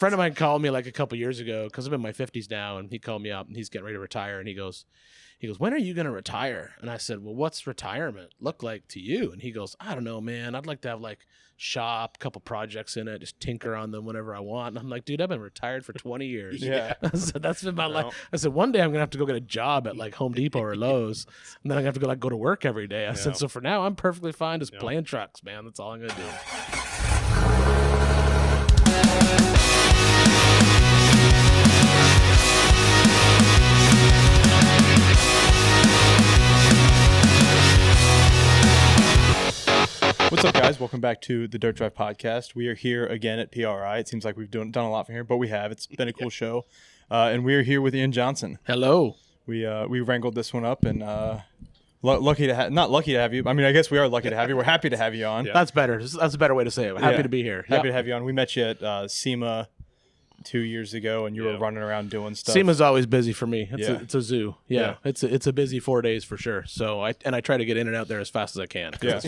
friend of mine called me like a couple years ago because I'm in my 50s now, and he called me up and he's getting ready to retire, and he goes, when are you going to retire? And I said, well, what's retirement look like to you? And he goes, I don't know, man. I'd like to have like shop, couple projects in it, just tinker on them whenever I want. And I'm like, dude, I've been retired for 20 years. Yeah. I said, that's been my life. I said, one day I'm going to have to go get a job at like Home Depot or Lowe's, and then I'm going to have to go to work every day. I said, so for now, I'm perfectly fine just playing trucks, man. That's all I'm going to do. What's up, guys? Welcome back to the Dirt Drive Podcast. We are here again at PRI. It seems like we've done a lot from here, but we have. It's been a cool show. And we are here with Ian Johnson. Hello. We wrangled this one up, and lucky to have, not lucky to have you. I mean, I guess we are lucky to have you. We're happy to have you on. Yeah. That's better. That's a better way to say it. Happy to be here. Happy to have you on. We met you at Sema 2 years ago, and you were running around doing stuff. Sema's always busy for me. It's a zoo. Yeah. It's a busy 4 days for sure. So I try to get in and out there as fast as I can. Yeah.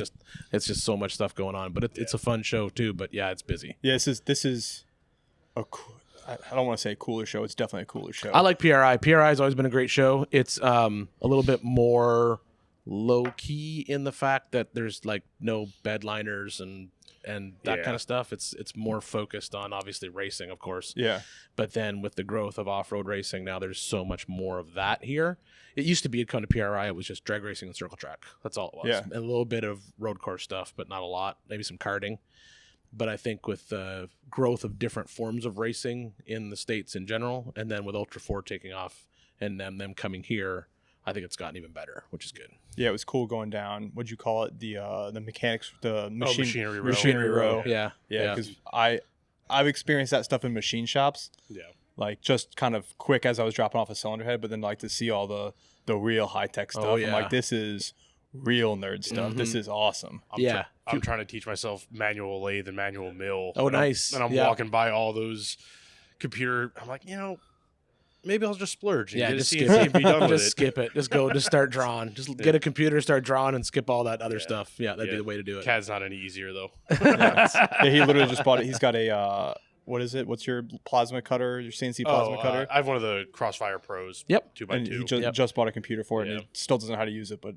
It's just so much stuff going on, but it's a fun show too. But yeah, it's busy. Yeah, this is a cool, I don't want to say cooler show. It's definitely a cooler show. I like PRI. PRI has always been a great show. It's a little bit more low key in the fact that there's like no bedliners and that kind of stuff. It's more focused on obviously racing, of course. Yeah. But then with the growth of off-road racing, now there's so much more of that here. It used to be kind of PRI. It was just drag racing and circle track. That's all it was. Yeah. A little bit of road course stuff, but not a lot. Maybe some karting. But I think with the growth of different forms of racing in the States in general, and then with Ultra 4 taking off and them coming here, I think it's gotten even better, which is good. Yeah, it was cool going down. What'd you call it? The mechanics, the machinery row. Machinery row. Yeah. Because I've experienced that stuff in machine shops. Yeah. Like just kind of quick as I was dropping off a cylinder head, but then like to see all the real high tech stuff. I'm like, this is real nerd stuff. Mm-hmm. This is awesome. I'm trying to teach myself manual lathe and manual mill. Oh, nice. And I'm walking by all those computer. I'm like, maybe I'll just splurge and get a CNC and be done with it. Just skip it. Just start drawing. Just get a computer, start drawing, and skip all that other stuff. Yeah, that'd be the way to do it. CAD's not any easier, though. He literally just bought it. He's got a, what is it? What's your plasma cutter, your CNC plasma cutter? I have one of the Crossfire Pros. Yep. 2x2. And he just bought a computer for it, and he still doesn't know how to use it, but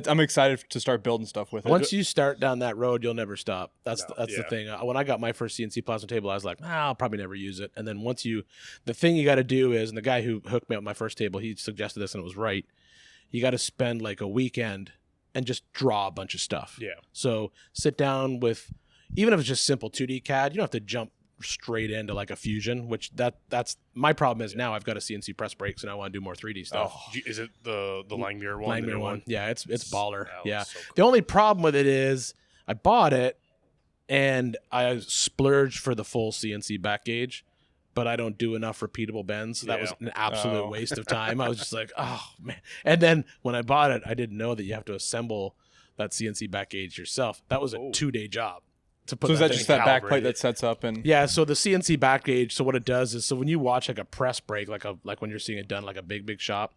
I'm excited to start building stuff with it. Once you start down that road, you'll never stop. That's the thing. When I got my first CNC plasma table, I was like, I'll probably never use it. And then once the thing you got to do is, and the guy who hooked me up with my first table, he suggested this and it was right. You got to spend like a weekend and just draw a bunch of stuff. Yeah. So sit down with, even if it's just simple 2D CAD, you don't have to jump straight into like a Fusion, which that's my problem is now I've got a CNC press brakes and I want to do more 3D stuff. Is it the Langmuir one? Langmuir one. Yeah, it's baller. Yeah. So cool. The only problem with it is I bought it and I splurged for the full CNC back gauge, but I don't do enough repeatable bends. So that was an absolute waste of time. I was just like, oh man. And then when I bought it, I didn't know that you have to assemble that CNC back gauge yourself. That was a 2-day job. So is that just that back plate that sets up and so the CNC back gauge, so what it does is, so when you watch like a press brake, like when you're seeing it done like a big shop,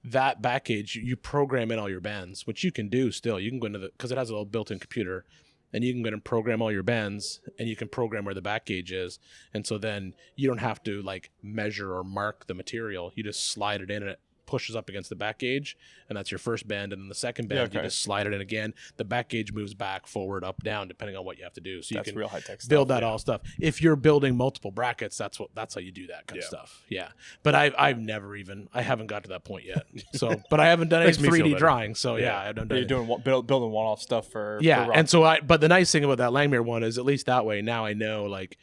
that back gauge you program in all your bends, which you can do still. You can go into because it has a little built-in computer, and you can go in and program all your bends, and you can program where the back gauge is, and so then you don't have to like measure or mark the material. You just slide it in and it pushes up against the back gauge, and that's your first bend, and then the second bend you just slide it in again. The back gauge moves back, forward, up, down, depending on what you have to do. So you can real high tech build that all stuff. If you're building multiple brackets, that's how you do that kind of stuff. Yeah, but I haven't got to that point yet. So, but I haven't done any 3D drawing. So I don't. You're doing building one-off stuff for and so but the nice thing about that Langmuir one is at least that way now I know, like,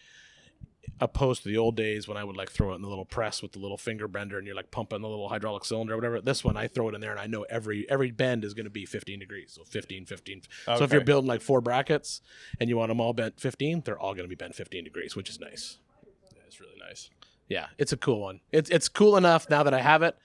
opposed to the old days when I would like throw it in the little press with the little finger bender and you're like pumping the little hydraulic cylinder or whatever. This one I throw it in there and I know every bend is going to be 15 degrees. So 15. Okay. So if you're building like 4 brackets and you want them all bent 15, they're all going to be bent 15 degrees, which is nice. Yeah, it's really nice. Yeah, it's a cool one. It's cool enough now that I have it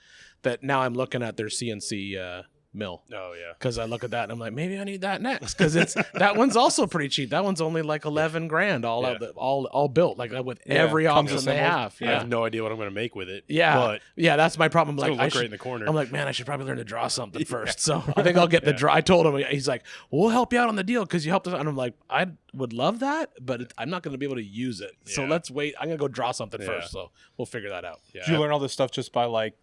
that now I'm looking at their CNC mil. Oh yeah. Because I look at that and I'm like, maybe I need that next, because it's that one's also pretty cheap. That one's only like 11 grand all built, like with every option they have. I have no idea what I'm gonna make with it. Yeah, but that's my problem. It's like look great in the corner. I'm like, man, I should probably learn to draw something first. So I think I'll get the draw. I told him, he's like, we'll help you out on the deal because you helped us. And I'm like, I would love that, but I'm not going to be able to use it. So let's wait. I'm gonna go draw something first. So we'll figure that out. Did you learn all this stuff just by like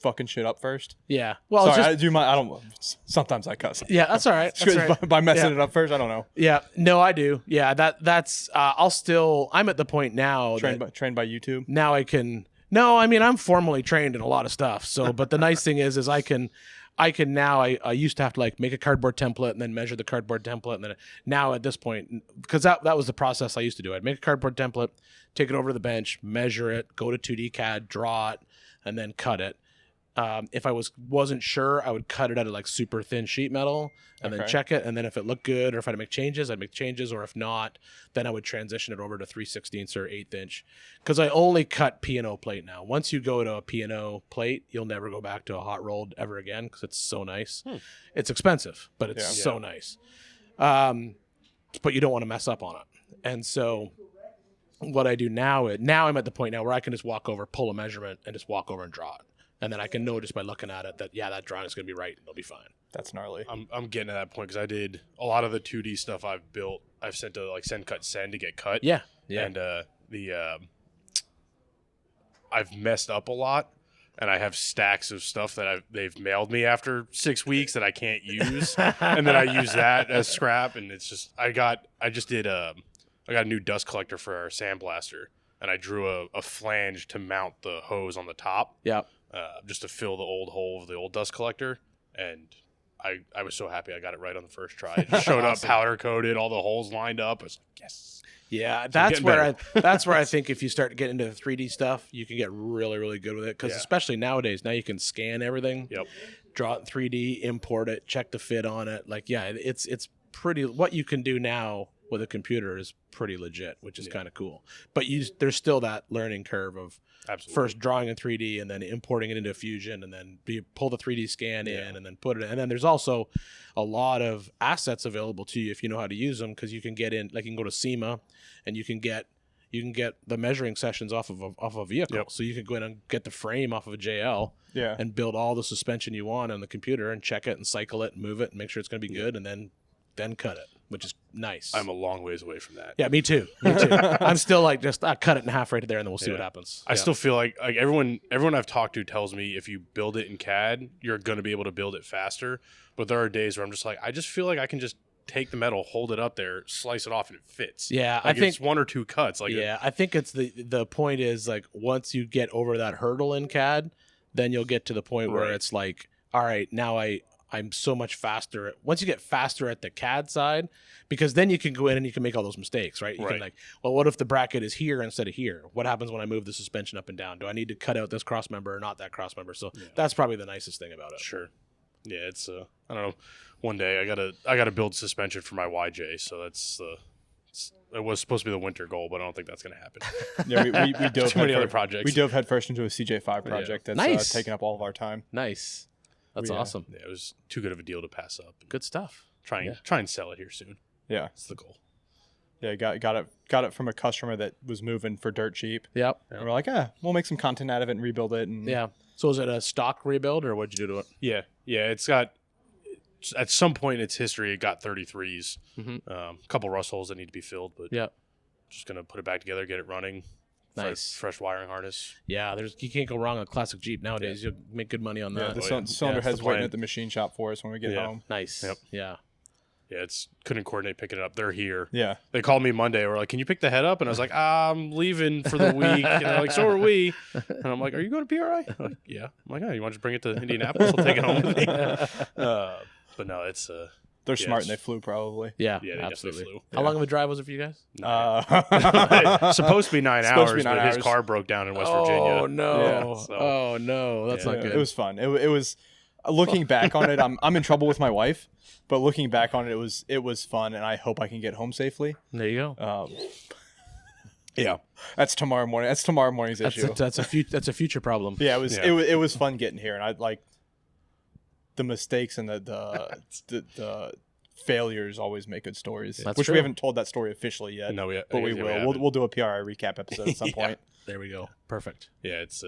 fucking shit up first? Yeah. Well, sorry, I don't. Sometimes I cuss. Yeah, that's all right. That's right. By messing it up first, I don't know. Yeah. No, I do. Yeah. That's. I'm at the point now. Trained by YouTube. Now I can. No, I mean I'm formally trained in a lot of stuff. So, but the nice thing is I can now. I used to have to like make a cardboard template and then measure the cardboard template, and then now at this point, because that was the process I used to do. I'd make a cardboard template, take it over to the bench, measure it, go to 2D CAD, draw it, and then cut it. If I wasn't sure, I would cut it out of like super thin sheet metal and then check it. And then if it looked good, or if I had to make changes, I'd make changes. Or if not, then I would transition it over to 3/16 or 1/8 inch. Because I only cut P&O plate now. Once you go to a P&O plate, you'll never go back to a hot rolled ever again because it's so nice. It's expensive, but it's so nice. But you don't want to mess up on it. And so what I do now I'm at the point now where I can just walk over, pull a measurement, and just walk over and draw it. And then I can know just by looking at it that, that drawing is going to be right. It'll be fine. That's gnarly. I'm getting to that point because I did a lot of the 2D stuff I've built. I've sent to like send to get cut. Yeah. And I've messed up a lot, and I have stacks of stuff that they've mailed me after 6 weeks that I can't use, and then I use that as scrap. And it's just I got a new dust collector for our sandblaster, and I drew a flange to mount the hose on the top. Yeah. Just to fill the old hole of the old dust collector, and I was so happy I got it right on the first try. It just showed up powder coated, all the holes lined up. I was like, yes. Yeah, that's where I think if you start to get into the 3D stuff, you can get really, really good with it. Because especially nowadays, now you can scan everything, draw it in 3D, import it, check the fit on it. Like, it's pretty. What you can do now with a computer is pretty legit, which is kind of cool. But there's still that learning curve of first drawing in 3D and then importing it into Fusion, and then pull the 3D scan in and then put it in. And then there's also a lot of assets available to you if you know how to use them, because you can get in, like you can go to Sema and you can get the measuring sessions off of a vehicle. So you can go in and get the frame off of a JL and build all the suspension you want on the computer and check it and cycle it and move it and make sure it's going to be good, and then cut it, which is nice. I'm a long ways away from that. Yeah, me too. I'm still like just cut it in half right there, and then we'll see what happens. I still feel like everyone I've talked to tells me if you build it in CAD, you're going to be able to build it faster. But there are days where I'm just like, I just feel like I can just take the metal, hold it up there, slice it off, and it fits. Yeah, like I think it's 1 or 2 cuts. Like I think it's the point is like once you get over that hurdle in CAD, then you'll get to the point where it's like, all right, now I'm so much faster. Once you get faster at the CAD side, because then you can go in and you can make all those mistakes, right? You can like, well, what if the bracket is here instead of here? What happens when I move the suspension up and down? Do I need to cut out this cross member or not that cross member? So that's probably the nicest thing about it. Sure. Yeah, it's I don't know. One day I gotta build suspension for my YJ, so that's it was supposed to be the winter goal, but I don't think that's going to happen. Yeah, we dove too many other projects. We dove headfirst into a CJ5 project that's taking up all of our time. Nice. That's awesome. Yeah, it was too good of a deal to pass up. Good stuff. Try and sell it here soon. Yeah, that's the goal. Yeah, got it from a customer that was moving for dirt cheap. Yep. And we're like, we'll make some content out of it and rebuild it. And So is it a stock rebuild, or what'd you do to it? Yeah. It's got at some point in its history, it got 33s. A couple rust holes that need to be filled, but just gonna put it back together, get it running. Nice. Fresh wiring harness. Yeah, you can't go wrong on a classic Jeep nowadays. You'll make good money on that. The cylinder head's waiting at the machine shop for us when we get home. Nice. Yep. Yeah. Yeah, couldn't coordinate picking it up. They're here. Yeah. They called me Monday. We're like, can you pick the head up? And I was like, I'm leaving for the week. And they're like, so are we. And I'm like, are you going to PRI? I'm like, yeah. I'm like, you want to just bring it to Indianapolis? I'll take it home with me. But no, it's... They're smart and they flew probably. Yeah, they absolutely. Flew. How long of a drive was it for you guys? Supposed to be 9 hours, but his car broke down in West Virginia. Oh, no. Yeah, so. Oh, no. That's not good. It was fun. It was... Looking back on it, I'm in trouble with my wife, but looking back on it, it was fun, and I hope I can get home safely. There you go. Yeah, that's tomorrow morning. That's tomorrow morning's issue. That's a future problem. Yeah, it was fun getting here, and the mistakes and the failures always make good stories. That's which true. we haven't told that story officially yet. No, but we will. We'll do a PRI recap episode at some point. There we go. Perfect. Yeah, it's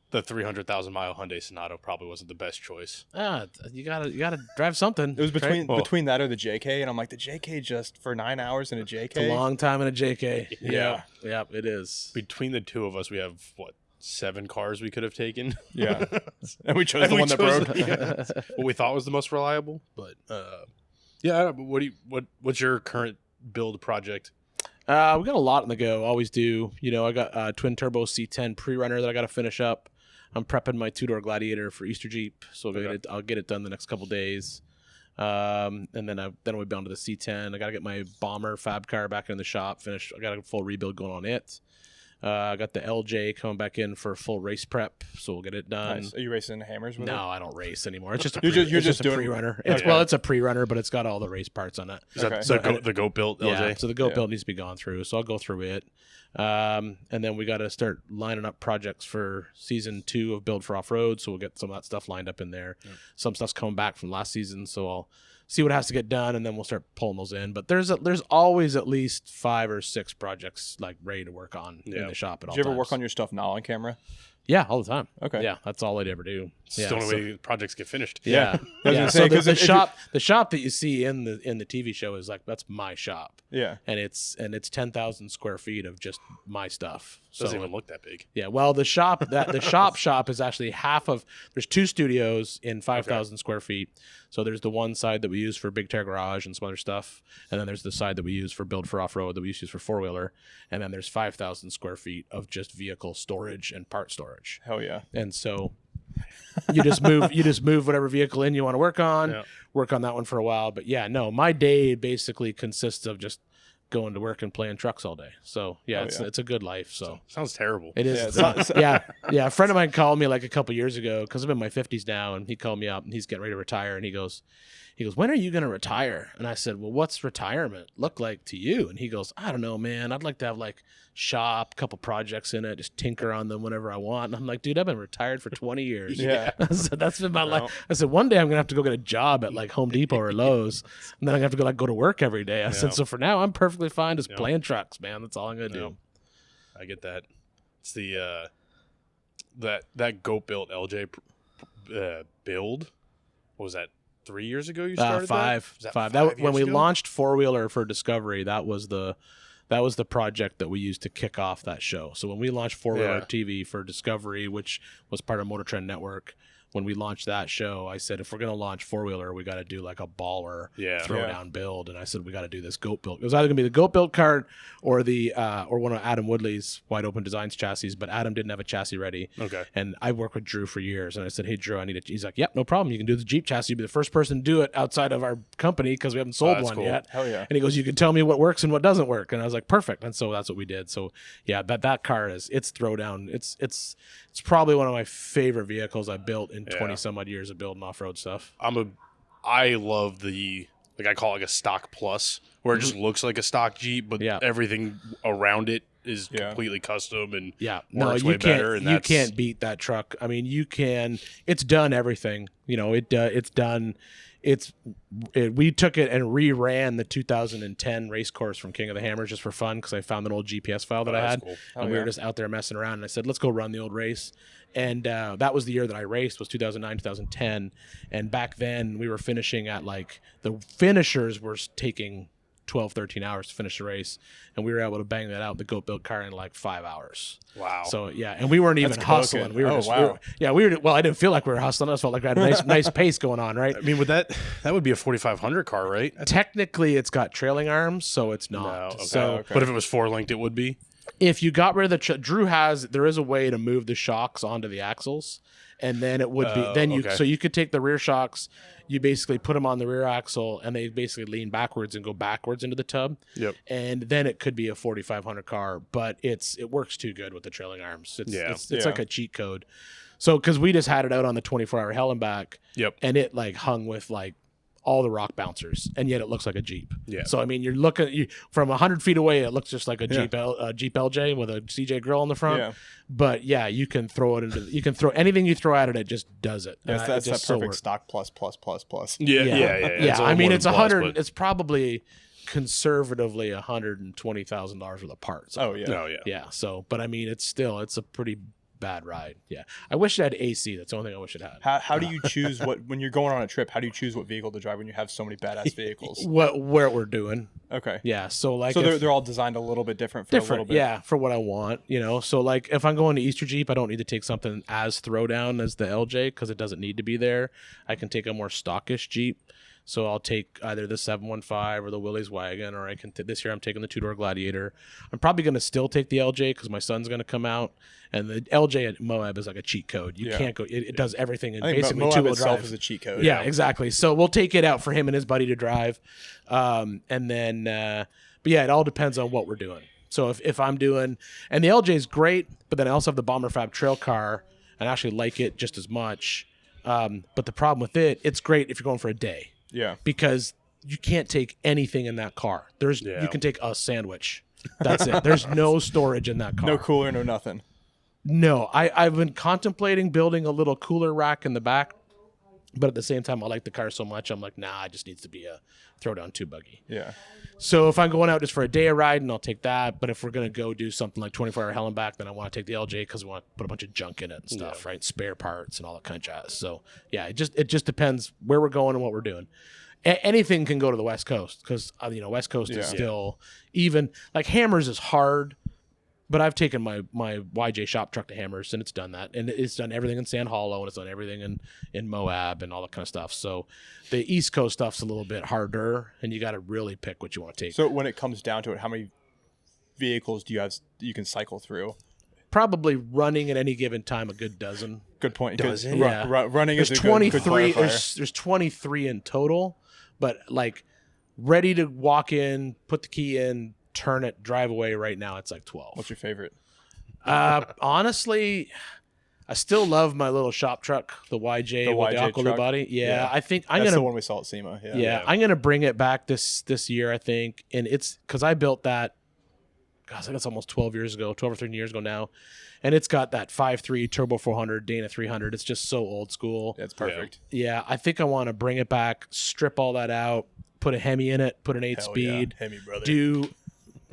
the 300,000 mile Hyundai Sonata probably wasn't the best choice. You gotta drive something. It was between that or the JK, and I'm like, the JK just for 9 hours in a JK. It's a long time in a JK. Yeah. Yeah, it is. Between the two of us, we have 7 cars we could have taken. Yeah, and we chose the one that broke. What we thought was the most reliable, but yeah. What's your current build project? We got a lot on the go. Always do. I got twin turbo C10 pre-runner that I got to finish up. I'm prepping my 2-door Gladiator for Easter Jeep, so I'll get it done the next couple days. And then we'll be on to the C10. I got to get my bomber fab car back in the shop finished. I got a full rebuild going on it. I got the LJ coming back in for full race prep, so we'll get it done. Nice. Are you racing hammers with it? No, I don't race anymore. It's just a you're just a doing pre-runner. Okay. Well, it's a pre-runner, but it's got all the race parts on it. Is that the goat built LJ? Yeah, so the goat build needs to be gone through, so I'll go through it. And then we got to start lining up projects for season 2 of Build for Off-Road, so we'll get some of that stuff lined up in there. Yeah. Some stuff's coming back from last season, so I'll see what has to get done, and then we'll start pulling those in. But there's always at least 5 or 6 projects like ready to work on in the shop at all times. Did you ever work on your stuff now on camera? Yeah, all the time. Okay. Yeah, that's all I'd ever do. It's the only way projects get finished. Yeah. So the shop that you see in the TV show is like, that's my shop. Yeah. And it's 10,000 square feet of just my stuff. Doesn't even look that big. Yeah. Well, the shop is actually half of. There's 2 studios in 5,000 square feet. So there's the one side that we use for BigTireGarage and some other stuff, and then there's the side that we use for Build for Off-Road that we used to use for 4-wheeler, and then there's 5,000 square feet of just vehicle storage and part storage. Hell yeah. And so you just move whatever vehicle in you want to work on, work on that one for a while. But yeah, no, my day basically consists of just going to work and playing trucks all day. So yeah, it's a good life. So sounds terrible. It is. Yeah. A friend of mine called me like a couple years ago because I'm in my 50s now, and he called me up and he's getting ready to retire, and he goes, when are you going to retire? And I said, well, what's retirement look like to you? And he goes, I don't know, man. I'd like to have like shop, couple projects in it, just tinker on them whenever I want. And I'm like, dude, I've been retired for 20 years. Yeah. I said, that's been my life. I said, one day I'm going to have to go get a job at like Home Depot or Lowe's, and then I'm going to have to go to work every day. I said, so for now, I'm perfectly fine just playing trucks, man. That's all I'm going to do. I get that. It's the that goat built LJ build. What was that? 3 years ago you started? 5. That? Five. 5 That when we years ago? launched 4-wheeler for Discovery, that was the project that we used to kick off that show. So when we launched 4-wheeler TV for Discovery, which was part of Motor Trend Network, when we launched that show, I said, if we're going to launch 4-wheeler, we got to do like a baller throwdown build. And I said, we got to do this goat build. It was either going to be the goat build cart or or one of Adam Woodley's Wide Open Designs chassis, but Adam didn't have a chassis ready. Okay. And I worked with Drew for years, and I said, hey, Drew, I need he's like, yep, no problem. You can do the Jeep chassis. You'll be the first person to do it outside of our company because we haven't sold one yet. Hell yeah. And he goes, you can tell me what works and what doesn't work. And I was like, perfect. And so that's what we did. So yeah, that car it's throwdown. It's probably one of my favorite vehicles I built in 20 some odd years of building off-road stuff. I love I call it like a stock plus, where it just looks like a stock Jeep, but everything around it is completely custom and works way better. And you can't beat that truck. I mean, it's done everything. It's done. We took it and reran the 2010 race course from King of the Hammers just for fun because I found an old GPS file that I had, cool. and we were just out there messing around. And I said, let's go run the old race. And that was the year that I raced, was 2009, 2010. And back then we were finishing at like the finishers were taking 12, 13 hours to finish the race, and we were able to bang that out, the goat built car, in like 5 hours. Wow. So yeah, and we weren't even hustling. We were wow. I didn't feel like we were hustling. I just felt like we had a nice pace going on, right? I mean, with that would be a 4,500 car, right? Technically it's got trailing arms, so it's not. No, okay. So but if it was 4-linked, it would be. If you got rid of there is a way to move the shocks onto the axles, and then it would be so you could take the rear shocks, you basically put them on the rear axle, and they basically lean backwards and go backwards into the tub. Yep. And then it could be a 4,500 car, but it works too good with the trailing arms. It's like a cheat code. So because we just had it out on the 24-hour hell and back, yep, and it like hung with like all the rock bouncers, and yet it looks like a Jeep. Yeah. So I mean, you're looking from 100 feet away, it looks just like a Jeep LJ with a CJ grill on the front. Yeah. But yeah, you can throw it into. You can throw anything you throw at it. It just does it. Yes, that's that perfect stock plus. Yeah. I mean, it's 100. It's probably conservatively $120,000 worth of parts. Yeah. So, but I mean, it's a pretty bad ride. Yeah, I wish it had AC. That's the only thing I wish it had. How do you choose when you're going on a trip? How do you choose what vehicle to drive when you have so many badass vehicles? Where we're doing. Okay. Yeah. So they're all designed a little bit different. A little bit. Yeah, for what I want. So like if I'm going to Easter Jeep, I don't need to take something as throwdown as the LJ because it doesn't need to be there. I can take a more stockish Jeep. So I'll take either the 715 or the Willys wagon, or I can. This year I'm taking the 2-door Gladiator. I'm probably going to still take the LJ because my son's going to come out, and the LJ at Moab is like a cheat code. You can't go. It does everything in basically Moab 2-wheel itself drive. is a cheat code. Yeah, exactly. So we'll take it out for him and his buddy to drive, and then. But yeah, it all depends on what we're doing. So if I'm doing, and the LJ is great, but then I also have the Bomber Fab trail car, and I actually like it just as much. But the problem with it's great if you're going for a day. Yeah. Because you can't take anything in that car. You can take a sandwich. That's it. There's no storage in that car. No cooler, no nothing. No. I've been contemplating building a little cooler rack in the back, but at the same time I like the car so much I'm like, nah, it just needs to be a throwdown 2 buggy. Yeah. So if I'm going out just for a day of riding, I'll take that. But if we're gonna go do something like 24-hour hell and back, then I want to take the LJ because we want to put a bunch of junk in it and stuff, right? Spare parts and all that kind of jazz. So yeah, it just depends where we're going and what we're doing. Anything can go to the West Coast because West Coast is still even like Hammers is hard. But I've taken my YJ shop truck to Hammers, and it's done that. And it's done everything in Sand Hollow, and it's done everything in Moab and all that kind of stuff. So the East Coast stuff's a little bit harder, and you got to really pick what you want to take. So when it comes down to it, how many vehicles do you have you can cycle through? Probably running at any given time a good dozen. Good point. Dozen? Yeah. Running is a 23, good there's 23 in total, but like ready to walk in, put the key in, turn it, drive away right now, it's like 12. What's your favorite? Honestly, I still love my little shop truck, the YJ with the Aqualoo body. Yeah, I think That's the one we saw at Sema. Yeah, I'm going to bring it back this year, I think. And it's because I built that, gosh, I think it's almost 12 or 13 years ago now. And it's got that 5.3 Turbo 400, Dana 300. It's just so old school. It's perfect. Yeah, I think I want to bring it back, strip all that out, put a Hemi in it, put an 8-speed. Yeah. Hemi, brother.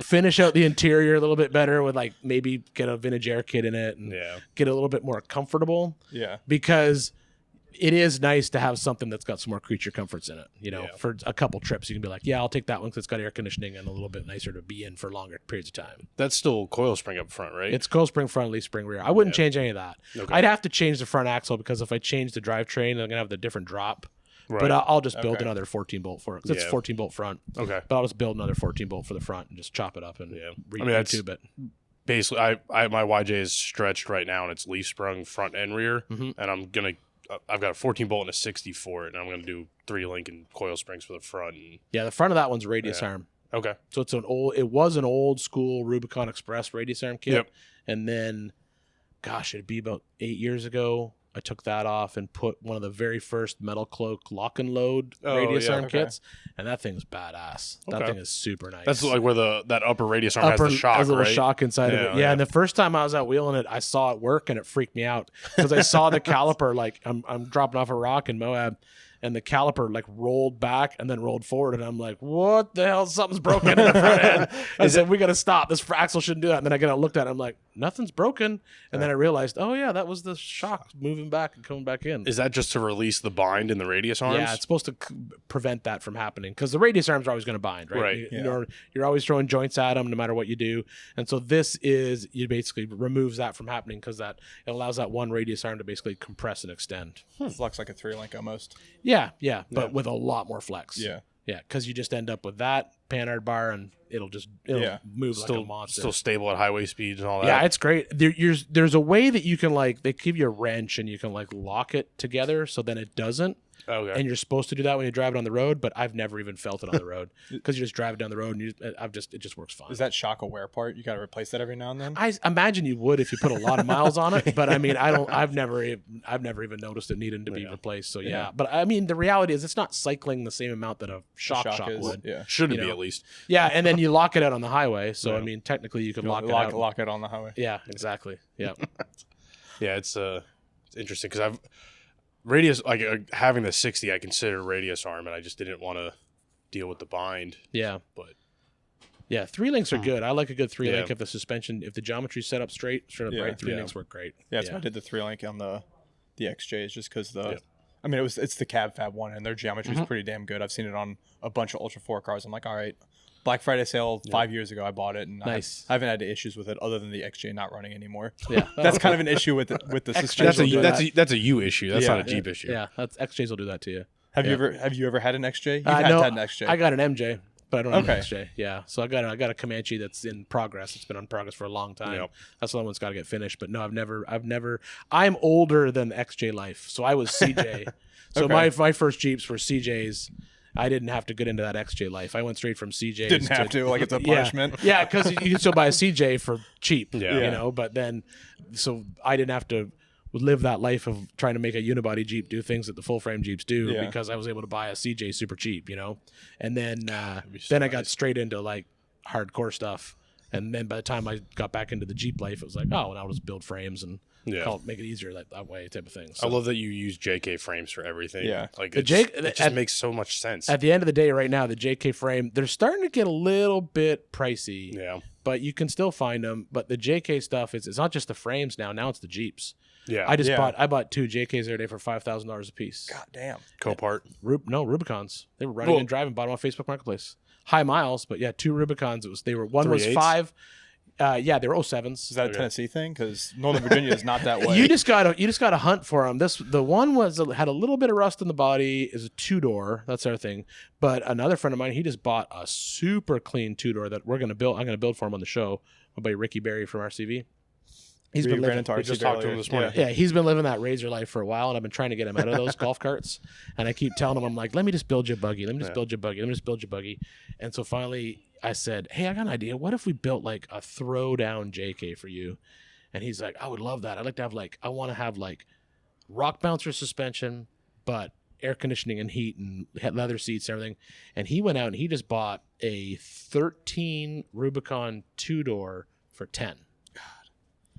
Finish out the interior a little bit better with like maybe get a vintage air kit in it and get a little bit more comfortable. Yeah. Because it is nice to have something that's got some more creature comforts in it. For a couple trips, you can be like, yeah, I'll take that one because it's got air conditioning and a little bit nicer to be in for longer periods of time. That's still coil spring up front, right? It's coil spring front, leaf spring rear. I wouldn't change any of that. Okay. I'd have to change the front axle because if I change the drivetrain, I'm going to have the different drop. Right. But I'll just build another 14 bolt for it because it's 14 bolt front. Okay. But I'll just build another 14 bolt for the front and just chop it up and re-tube it. Basically, my YJ is stretched right now and it's leaf sprung front and rear, and I've got a 14 bolt and a 60 for it, and I'm gonna do 3 Lincoln coil springs for the front. The front of that one's radius arm. Okay. So it was an old school Rubicon Express radius arm kit, and then, gosh, it'd be about 8 years ago. I took that off and put one of the very first Metal Cloak lock and load radius arm kits, and that thing's badass. That thing is super nice. That's like where that upper radius arm has the shock, has a little right? shock inside of it. Yeah, and the first time I was out wheeling it, I saw it work, and it freaked me out because I saw the caliper, like I'm dropping off a rock in Moab, and the caliper like rolled back and then rolled forward, and I'm like, what the hell? Something's broken in the front end. I said, we got to stop. This axle shouldn't do that. And then I got looked at it, I'm like, nothing's broken. And then I realized, oh yeah, that was the shock moving back and coming back in. Is that just to release the bind in the radius arms? Yeah, it's supposed to prevent that from happening because the radius arms are always going to bind, right? You're always throwing joints at them no matter what you do. And so it basically removes that from happening because it allows that one radius arm to basically compress and extend. Flex like a 3-link almost. Yeah, but with a lot more flex. Yeah, because you just end up with that Panhard bar, and it'll move like a monster. Still stable at highway speeds and all that. Yeah, it's great. There's a way that you can they give you a wrench and you can lock it together so then it doesn't. Okay. And you're supposed to do that when you drive it on the road, but I've never even felt it on the road because you just drive it down the road and it just works fine. Is that shock aware part? You got to replace that every now and then. I imagine you would if you put a lot of miles on it, but I mean, I've never even noticed it needing to be replaced. So yeah, but I mean, the reality is it's not cycling the same amount that a shock would. Yeah, shouldn't be at least. Yeah, and then you lock it out on the highway. So I mean, technically you can lock it on the highway. Yeah, exactly. Yeah. Yeah, it's interesting because I've radius having the 60. I consider radius arm, and I just didn't want to deal with the bind. Yeah, but yeah, 3-links are good. I like a good 3-link if the geometry's set up straight up right. 3-links work great. Yeah, that's why I did the 3-link on the XJs just because I mean it's the cab fab one and their geometry is pretty damn good. I've seen it on a bunch of Ultra 4 cars. I'm like, all right. Black Friday sale 5 years ago, I bought it, and nice. I haven't had issues with it other than the XJ not running anymore. Yeah, that's kind of an issue with the suspension. That's a U issue. That's not a Jeep issue. Yeah, XJs will do that to you. Have you ever had an XJ? You've had an XJ. I got an MJ, but I don't have an XJ. Yeah, so I got a Comanche that's in progress. It's been on progress for a long time. Yep. That's the one that's got to get finished. But no, I've never. I'm older than XJ life, so I was CJ. So my first Jeeps were CJs. I didn't have to get into that XJ life. I went straight from CJ. Didn't have to, like it's a punishment. Yeah, because you can still buy a CJ for cheap, you know. But then, so I didn't have to live that life of trying to make a unibody Jeep do things that the full frame Jeeps do because I was able to buy a CJ super cheap, you know. And then I got straight into like hardcore stuff. And then by the time I got back into the Jeep life, it was like, oh, and I'll just build frames and make it easier that way type of thing. So, I love that you use JK frames for everything. Yeah. Like it just makes so much sense. At the end of the day right now, the JK frame, they're starting to get a little bit pricey. Yeah. But you can still find them. But the JK stuff, it's not just the frames now. Now it's the Jeeps. Yeah. I bought 2 JKs the other day for $5,000 a piece. God damn. Copart. Rubicons. They were running and driving, bought them on Facebook Marketplace. High miles, but 2 Rubicons. One was 5. They were 07s. Is that a Tennessee thing? Because Northern Virginia is not that way. You just gotta hunt for them. The one had a little bit of rust in the body. Is a 2-door. That's our thing. But another friend of mine, he just bought a super clean 2-door that I'm gonna build for him on the show. My buddy Ricky Berry from RCV. We just talked to him this morning. Yeah, he's been living that razor life for a while, and I've been trying to get him out of those golf carts. And I keep telling him, I'm like, let me just build you a buggy. Let me just build you a buggy. And so finally, I said, hey, I got an idea. What if we built like a throwdown JK for you? And he's like, I would love that. I'd like to have I want to have rock bouncer suspension, but air conditioning and heat and leather seats and everything. And he went out and he just bought a 13 Rubicon 2-door for 10.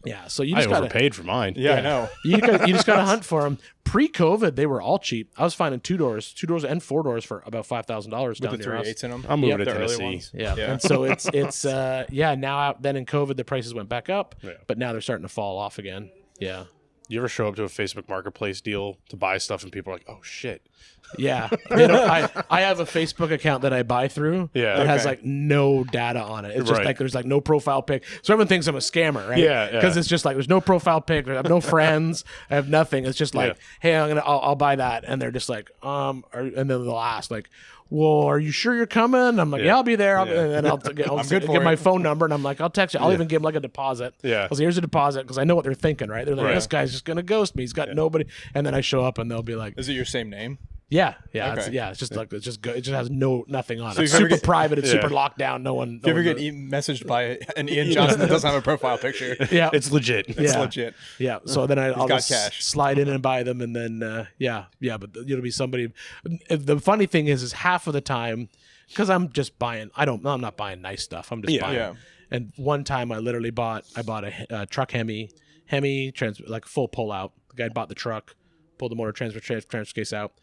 Yeah, so you just overpaid for mine. Yeah, I know. you just got to hunt for them. Pre-COVID, they were all cheap. I was finding 2-doors and 4-doors for about $5,000 down with the 3/8 in them. I'm moving to Tennessee. Yeah, and so it's now then in COVID the prices went back up, but now they're starting to fall off again. Yeah. You ever show up to a Facebook Marketplace deal to buy stuff and people are like, oh shit. Yeah. I have a Facebook account that I buy through that has no data on it. It's just there's no profile pic. So everyone thinks I'm a scammer, right? Yeah. Because it's just there's no profile pic. I have no friends. I have nothing. It's just hey, I'll buy that. And they're just and then they'll ask well, are you sure you're coming? I'm like, yeah, I'll be there. And then I'll get my phone number, and I'm like, I'll text you. I'll even give them a deposit. Yeah. Because here's a deposit, because I know what they're thinking, right? They're like, this guy's just going to ghost me. He's got nobody. And then I show up, and they'll be like, is it your same name? Yeah. Okay. It's just it just has nothing on it. It's super private. It's super locked down. No one. Do you ever get messaged by an Ian Johnson that doesn't have a profile picture? Yeah, it's legit. It's legit. Yeah. So then I'll just cash. slide in and buy them, and then but it'll be somebody. The funny thing is half of the time, because I'm just buying. I'm not buying nice stuff. I'm just buying. Yeah. And one time I literally bought a truck Hemi full pull out. The guy bought the truck, pulled the motor transfer case out.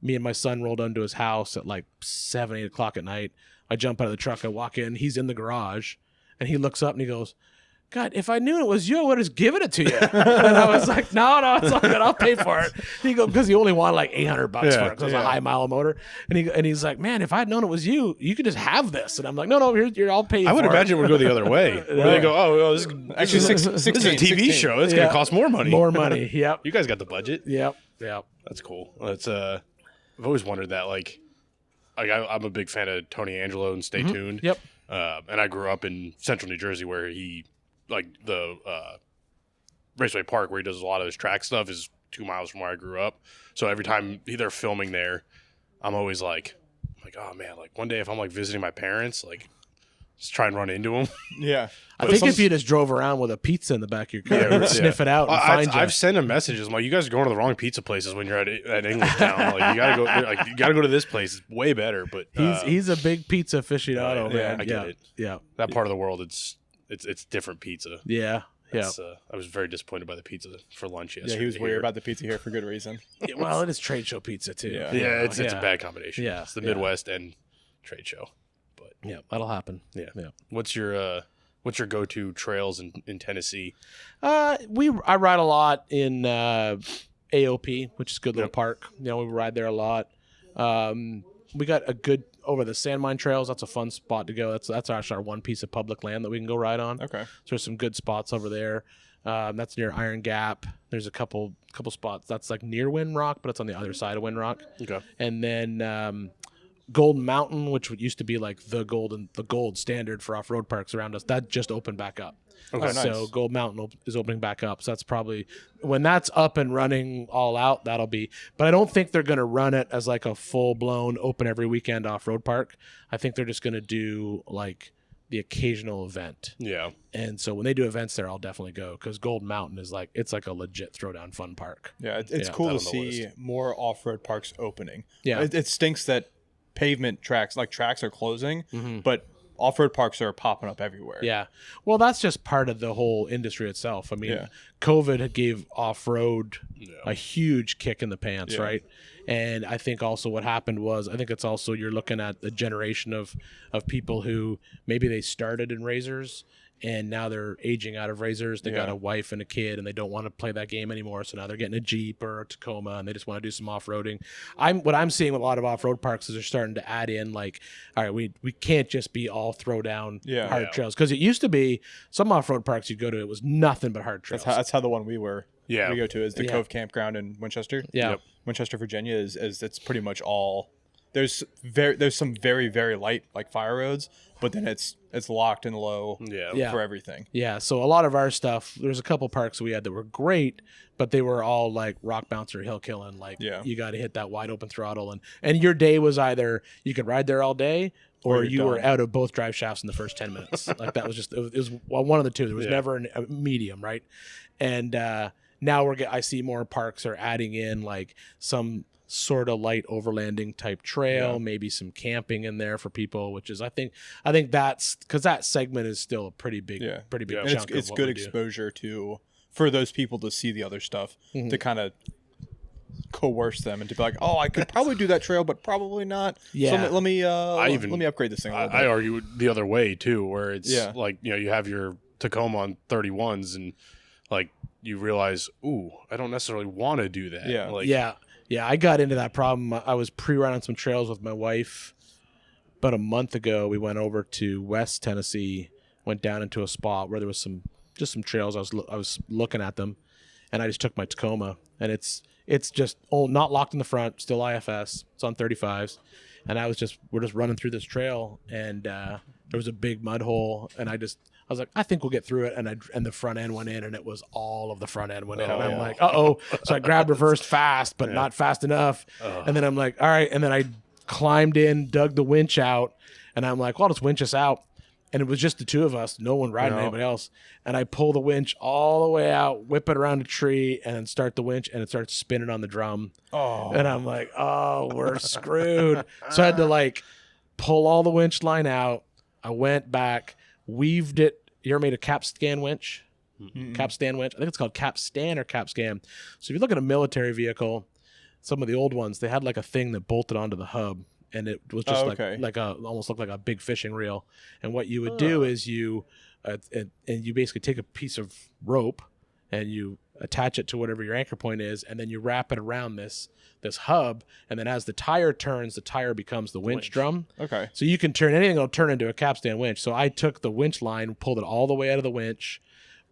Me and my son rolled onto his house at 7, 8 o'clock at night. I jump out of the truck. I walk in. He's in the garage. And he looks up and he goes, God, if I knew it was you, I would have just given it to you. And I was like, no, it's all good. I'll pay for it. He goes, because he only wanted $800 for it because it was a high mile motor. And he's like, man, if I'd known it was you, you could just have this. And I'm like, no, here, I'll pay you. I would imagine it would go the other way. Where they go, this is a TV show. It's going to cost more money. More money. Yep. You guys got the budget. Yep. That's cool. I've always wondered that. I'm a big fan of Tony Angelo and Stay Tuned. Yep. And I grew up in central New Jersey where he, the Raceway Park where he does a lot of his track stuff is 2 miles from where I grew up. So every time they're filming there, I'm always like, oh man, like one day if I'm like visiting my parents, like just try and run into them. Yeah. I think if you just drove around with a pizza in the back of your car, you'd sniff it out and find you. I've sent them messages. I'm like, you guys are going to the wrong pizza places when you're at Englishtown. Like you gotta go to this place. It's way better. But he's a big pizza aficionado. Yeah, man. I get it. Yeah, that part of the world, it's different pizza. Yeah. Yeah. I was very disappointed by the pizza for lunch yesterday. Yeah, he was weird about the pizza here for good reason. Yeah, well, it is trade show pizza too. Yeah, it's a bad combination. Yeah, it's the Midwest and trade show. But yeah, that'll happen. Yeah. What's your go-to trails in Tennessee? I ride a lot in AOP, which is a good little park. We ride there a lot. We got a good over the Sand Mine Trails. That's a fun spot to go. That's actually our one piece of public land that we can go ride on. Okay. So there's some good spots over there. That's near Iron Gap. There's a couple spots. That's like near Wind Rock, but it's on the other side of Wind Rock. Okay. And then Golden Mountain, which used to be like the gold standard for off-road parks around us, that just opened back up. Okay, So nice. Gold Mountain is opening back up. So that's probably when that's up and running all out, that'll be. But I don't think they're going to run it as like a full-blown open every weekend off-road park. I think they're just going to do like the occasional event. Yeah. And so when they do events there, I'll definitely go because Golden Mountain is like it's like a legit throwdown fun park. Yeah, it's cool to see more off-road parks opening. Yeah. It stinks that pavement tracks are closing, but off-road parks are popping up everywhere. Yeah. Well, that's just part of the whole industry itself. I mean, COVID gave off-road a huge kick in the pants, right? And I think also what happened was, I think it's also you're looking at the generation of people who maybe they started in razors and now they're aging out of razors. They got a wife and a kid and they don't want to play that game anymore. So now they're getting a Jeep or a Tacoma and they just want to do some off-roading. What I'm seeing with a lot of off-road parks is they're starting to add in like, all right, we can't just be all throw down hard trails. Because it used to be some off-road parks you'd go to, it was nothing but hard trails. That's how the one we go to is the Cove Campground in Winchester. Yeah. Winchester, Virginia is it's pretty much all there's some very, very light like fire roads, but then it's locked and low for everything. Yeah, so a lot of our stuff, there's a couple parks we had that were great, but they were all like rock bouncer, hill killing, like you got to hit that wide open throttle and your day was either you could ride there all day or you were out of both drive shafts in the first 10 minutes. Like that was just it was one of the two. There was never a medium, right? And now I see more parks are adding in like some sort of light overlanding type trail, maybe some camping in there for people, which is I think that's because that segment is still a pretty big chunk. It's good exposure for those people to see the other stuff to kind of coerce them and to be like, oh, I could probably do that trail, but probably not. Yeah. So let me upgrade this thing a little bit. I argue the other way too, where it's like you have your Tacoma on 31s and like you realize, ooh, I don't necessarily want to do that. Yeah, I got into that problem. I was pre-running some trails with my wife about a month ago. We went over to West Tennessee, went down into a spot where there was some trails. I was looking at them, and I just took my Tacoma, and it's just not locked in the front, still IFS. It's on 35s, and we're just running through this trail, and there was a big mud hole, and I was like, I think we'll get through it. And the front end went in, and it was all of the front end went in. And I'm like, uh-oh. So I grabbed reversed fast, but not fast enough. And then I'm like, all right. And then I climbed in, dug the winch out, and I'm like, well, I'll just winch us out. And it was just the two of us, no one riding anybody else. And I pull the winch all the way out, whip it around a tree, and then start the winch, and it starts spinning on the drum. Oh. And I'm like, oh, we're screwed. So I had to like pull all the winch line out. I went back, weaved it. You ever made a capstan winch? Mm-hmm. Capstan winch? I think it's called capstan or capscan. So if you look at a military vehicle, some of the old ones, they had like a thing that bolted onto the hub, and it was just almost looked like a big fishing reel. And what you would do is you basically take a piece of rope and you attach it to whatever your anchor point is, and then you wrap it around this hub, and then as the tire turns, the tire becomes the winch drum. Okay. So you can turn anything will turn into a capstan winch. So I took the winch line, pulled it all the way out of the winch,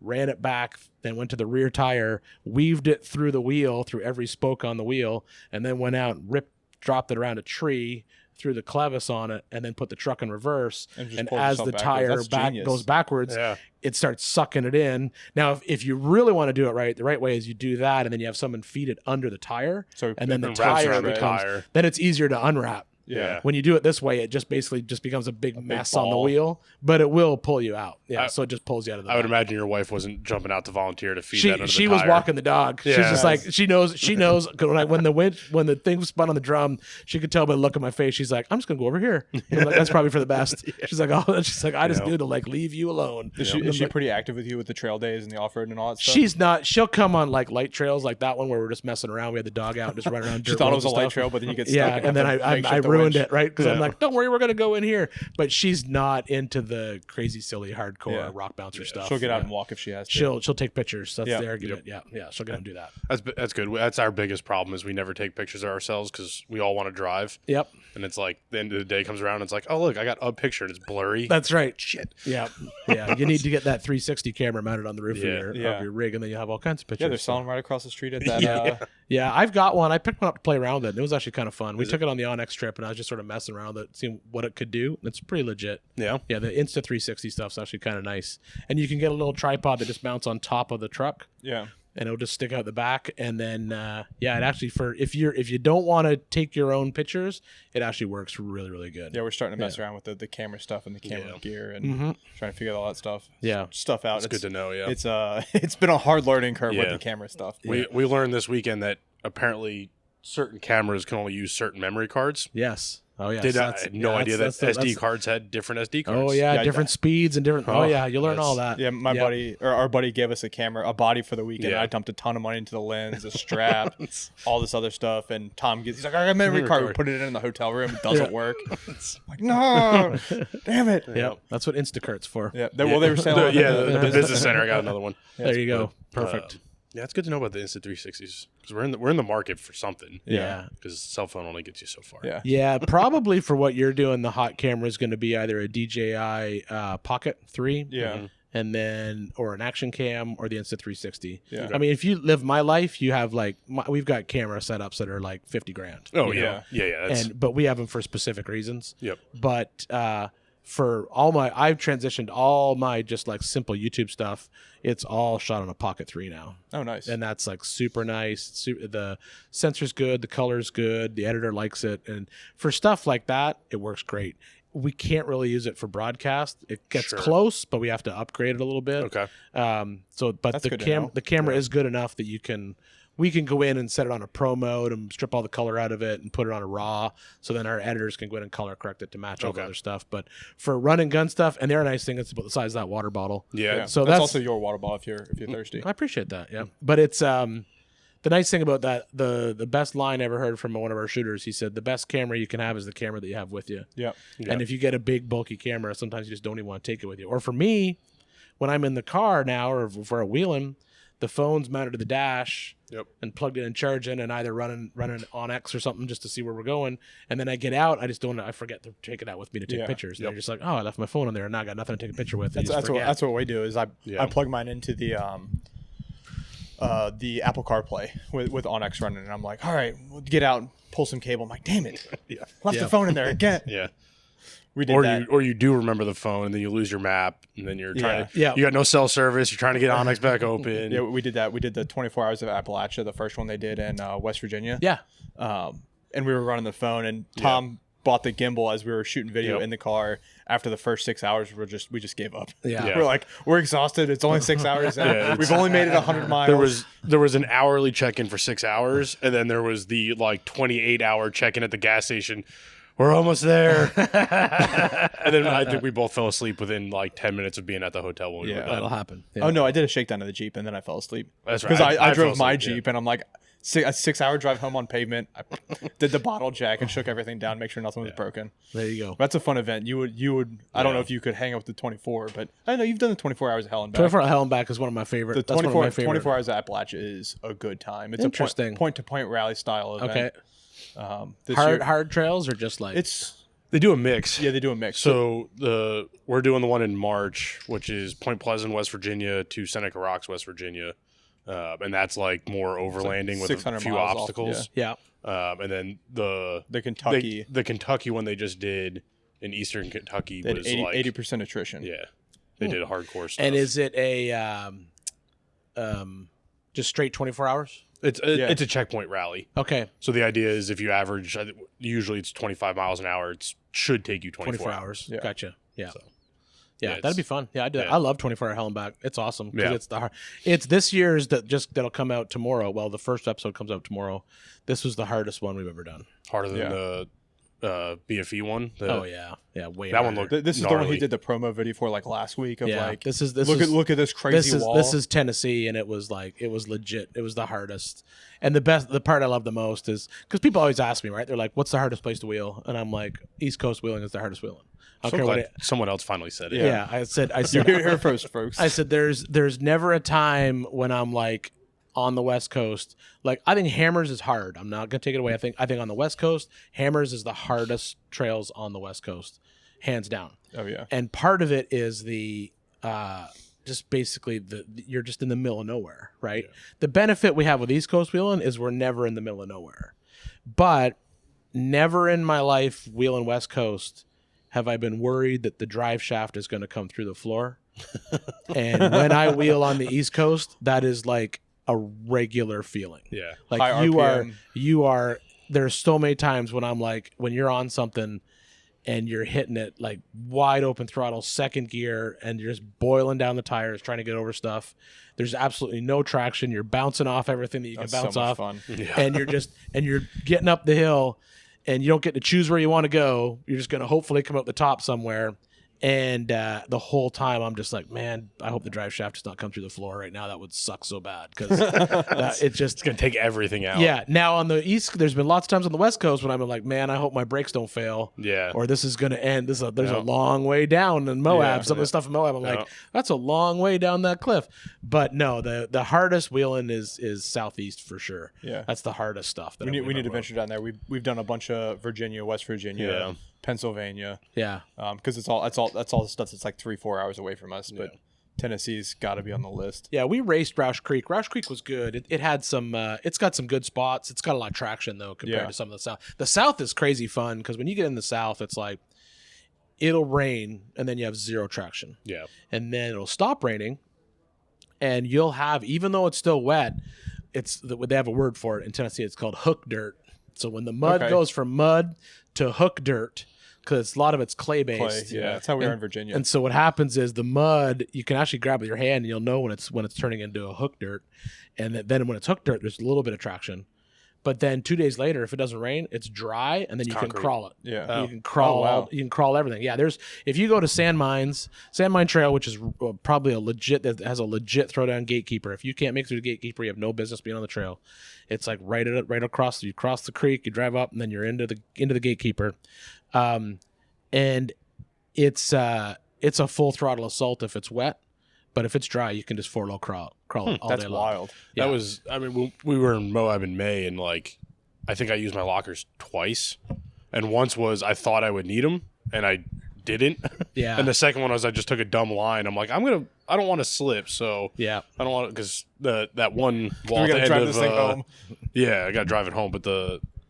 ran it back, then went to the rear tire, weaved it through the wheel, through every spoke on the wheel, and then went out and dropped it around a tree, through the clevis on it and then put the truck in reverse. And pull as the yourself tire goes backwards, it starts sucking it in. Now, if you really want to do it right, the right way is you do that, and then you have someone feed it under the tire, and then the tire becomes. Then it's easier to unwrap. Yeah. When you do it this way, it just basically becomes a big mess on the wheel, but it will pull you out. Yeah, so it just pulls you out of the I would imagine your wife wasn't jumping out to volunteer to feed that under the tire. She was walking the dog. Yeah. She's just like, she knows when the thing spun on the drum, she could tell by the look on my face. She's like, I'm just gonna go over here. I'm like, that's probably for the best. She's like, I just knew to like leave you alone. Is she pretty active with you with the trail days and the off-road and all that stuff? She's not. She'll come on like light trails like that one where we're just messing around. We had the dog out and just running around. She thought it was a light trail, but then you get stuck. And then I ruined it, right? Because I'm like, don't worry, we're gonna go in here. But she's not into the crazy, silly, hardcore rock bouncer stuff. She'll get out and walk if she has to. She'll take pictures. That's the argument. Yeah, she'll go and do that. That's good. That's our biggest problem is we never take pictures of ourselves because we all want to drive. Yep. And it's like the end of the day comes around and it's like, oh look, I got a picture and it's blurry. That's right. Shit. Yeah. You need to get that 360 camera mounted on the roof of your rig, and then you have all kinds of pictures. Yeah, they're selling right across the street at that. Yeah, I've got one. I picked one up to play around with it. And it was actually kind of fun. We took it on the OnX trip, and I was just sort of messing around with it, seeing what it could do. And it's pretty legit. Yeah. Yeah, the Insta 360 stuff's actually kind of nice. And you can get a little tripod that just mounts on top of the truck. Yeah. And it'll just stick out the back. And then, it actually, if you don't want to take your own pictures, it actually works really, really good. Yeah, we're starting to mess around with the camera stuff and the camera gear and trying to figure all that stuff out. It's good to know, yeah. It's been a hard learning curve with the camera stuff. We learned this weekend that apparently certain cameras can only use certain memory cards. Yes. Oh yeah, I had no idea that SD cards had different SD cards. Oh yeah, different speeds and different. Oh yeah, you learn all that. Yeah, our buddy gave us a body for the weekend. I dumped a ton of money into the lens, a strap, all this other stuff. And Tom he's like, I got a memory card. We put it in the hotel room. It doesn't work. I'm like, no, damn it. Yeah, that's what Instacart's for. Yeah, they were saying. The business center. I got another one. There you go. Perfect. Yeah, it's good to know about the Insta360s because we're in the market for something. Yeah, because cell phone only gets you so far. Yeah. Probably for what you're doing, the hot camera is going to be either a DJI Pocket 3, and then or an Action Cam or the Insta360. Yeah, I mean, if you live my life, you have we've got camera setups that are like $50,000. Oh yeah. But we have them for specific reasons. Yep. But for I've transitioned all my just like simple YouTube stuff. It's all shot on a Pocket 3 now. Oh, nice. And that's like super nice. The sensor's good. The color's good. The editor likes it. And for stuff like that, it works great. We can't really use it for broadcast. It gets close, but we have to upgrade it a little bit. Okay. The camera is good enough that we can go in and set it on a pro mode and strip all the color out of it and put it on a raw. So then our editors can go in and color correct it to match all the other stuff. But for run and gun stuff, and the other nice thing, it's about the size of that water bottle. Yeah. So that's also your water bottle if you're thirsty. I appreciate that. Yeah. But it's the nice thing about that, the best line I ever heard from one of our shooters, he said the best camera you can have is the camera that you have with you. Yeah. And if you get a big bulky camera, sometimes you just don't even want to take it with you. Or for me, when I'm in the car now or for a wheeling, the phone's mounted to the dash and plugged in and charging and either running OnX or something just to see where we're going. And then I get out, I forget to take it out with me to take pictures. And they're just like, oh, I left my phone in there and now I got nothing to take a picture with. That's what we do is I plug mine into the Apple CarPlay with OnX running, and I'm like, all right, we'll get out and pull some cable. I'm like, damn it. Left the phone in there again. Yeah. We did that. Or you do remember the phone, and then you lose your map, and then you're trying to. You got no cell service. You're trying to get OnX back open. Yeah, we did that. We did the 24 Hours of Appalachia, the first one they did in West Virginia. Yeah. And we were running the phone, and Tom bought the gimbal as we were shooting video in the car. After the first 6 hours, we just gave up. Yeah. We're like, we're exhausted. It's only 6 hours. And we've only made it 100 miles. There was an hourly check-in for 6 hours, and then there was the 28-hour check-in at the gas station. We're almost there. And then I think we both fell asleep within 10 minutes of being at the hotel when we were done. That'll happen. Yeah. Oh, no, I did a shakedown of the Jeep, and then I fell asleep. That's right. Because I drove my Jeep, and I'm like, a 6 hour drive home on pavement. I did the bottle jack and shook everything down, make sure nothing was broken. There you go. That's a fun event. You would. I don't know if you could hang out with the 24, but I know you've done the 24 hours of Hell and Back. 24 Hours of Hell and Back is one of my favorite. The 24 Hours of Appalachia is a good time. It's interesting a point-to-point rally style event. Okay. Hard trails or just They do a mix. Yeah, they do a mix. So we're doing the one in March, which is Point Pleasant, West Virginia to Seneca Rocks, West Virginia. and that's like more overlanding with a few obstacles. Yeah. And then the Kentucky one they just did in Eastern Kentucky was 80% attrition. Yeah, they did a hardcore stuff. And is it a just straight 24 hours? It's a checkpoint rally. Okay. So the idea is if you average, usually it's 25 miles an hour. It should take you 24 hours. Yeah. Gotcha. Yeah. So, yeah, that'd be fun. Yeah, I do. Yeah. I love 24-hour hell and back. It's awesome. Yeah. It's this year's that'll come out tomorrow. Well, the first episode comes out tomorrow. This was the hardest one we've ever done. Harder than the BFE one. Way that harder. one looked. This is gnarly. the one he did the promo video for like last week of like this is look at this crazy wall. This is Tennessee, and it was legit. It was the hardest. And the part I love the most is because people always ask me, right? They're like, "What's the hardest place to wheel?" And I'm like, "East Coast wheeling is the hardest wheeling." Someone else finally said it. Yeah, I said you're here first, folks. I said there's never a time when I'm like on the West Coast. Like I think Hammers is hard. I'm not gonna take it away. I think on the West Coast, Hammers is the hardest trails on the West Coast, hands down. Oh yeah. And part of it is the just basically you're just in the middle of nowhere, right? Yeah. The benefit we have with East Coast wheeling is we're never in the middle of nowhere. But never in my life wheeling West Coast have I been worried that the drive shaft is going to come through the floor. And when I wheel on the East Coast, that is like a regular feeling. Yeah. Like high you are there's so many times when I'm like, when you're on something and you're hitting it like wide open throttle, second gear, and you're just boiling down the tires, trying to get over stuff. There's absolutely no traction. You're bouncing off everything that you can bounce off. Fun. Yeah. And you're getting up the hill and you don't get to choose where you want to go. You're just going to hopefully come up the top somewhere. And the whole time I'm just like, man, I hope the drive shaft does not come through the floor right now. That would suck so bad because it's going to take everything out. Yeah. Now on the East, there's been lots of times on the West Coast when I've been like, man, I hope my brakes don't fail. Yeah. Or this is going to end. There's a long way down in Moab. Some of the stuff in Moab, I'm like, that's a long way down that cliff. But no, the hardest wheeling is Southeast for sure. Yeah. That's the hardest stuff. We need to venture down there. We've done a bunch of Virginia, West Virginia, Pennsylvania. Yeah. Because that's all the stuff that's like 3-4 hours away from us. But Tennessee's got to be on the list. Yeah, we raced Roush Creek. Roush Creek was good. It had some. It's got some good spots. It's got a lot of traction though compared to some of the South. The South is crazy fun because when you get in the South, it's like it'll rain and then you have zero traction. Yeah. And then it'll stop raining, and you'll have, even though it's still wet, they have a word for it in Tennessee. It's called hook dirt. So when the mud goes from mud to hook dirt, because a lot of it's clay based. Yeah, that's how we are in Virginia. And so what happens is the mud, you can actually grab with your hand and you'll know when it's turning into a hook dirt. And then when it's hook dirt, there's a little bit of traction. But then 2 days later, if it doesn't rain, it's dry, and then you can crawl it. Yeah, you can crawl. You can crawl everything. Yeah, if you go to Sand Mine Trail, which is probably that has a legit throwdown gatekeeper. If you can't make it through the gatekeeper, you have no business being on the trail. It's like right across. You cross the creek, you drive up, and then you're into the gatekeeper. And it's a full throttle assault if it's wet, but if it's dry, you can just 4-low crawl all day long. That's wild. Yeah. That was, we were in Moab in May, and like, I think I used my lockers twice, and once was I thought I would need them, and I didn't. Yeah. And the second one was I just took a dumb line. I'm like, I don't want to slip, so yeah, I don't want to, because that one wall we at the end drive of this thing home. Yeah, I got to drive it home, but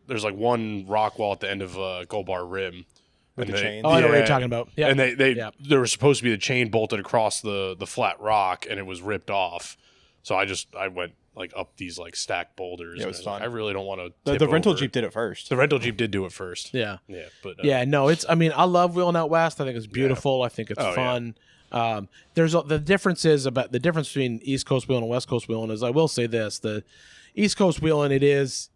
there's like one rock wall at the end of Gold Bar Rim. With the chains. Oh, I know what you're talking about. Yeah. And there was supposed to be the chain bolted across the flat rock, and it was ripped off. So I went like up these like stacked boulders. Yeah, it was fun. I really don't want to. The rental Jeep did it first. The rental Jeep did do it first. Yeah. Yeah. But I love wheeling out west. I think it's beautiful. I think it's fun. Yeah. The difference between East Coast wheeling and West Coast wheeling is, I will say this: the East Coast wheeling, it is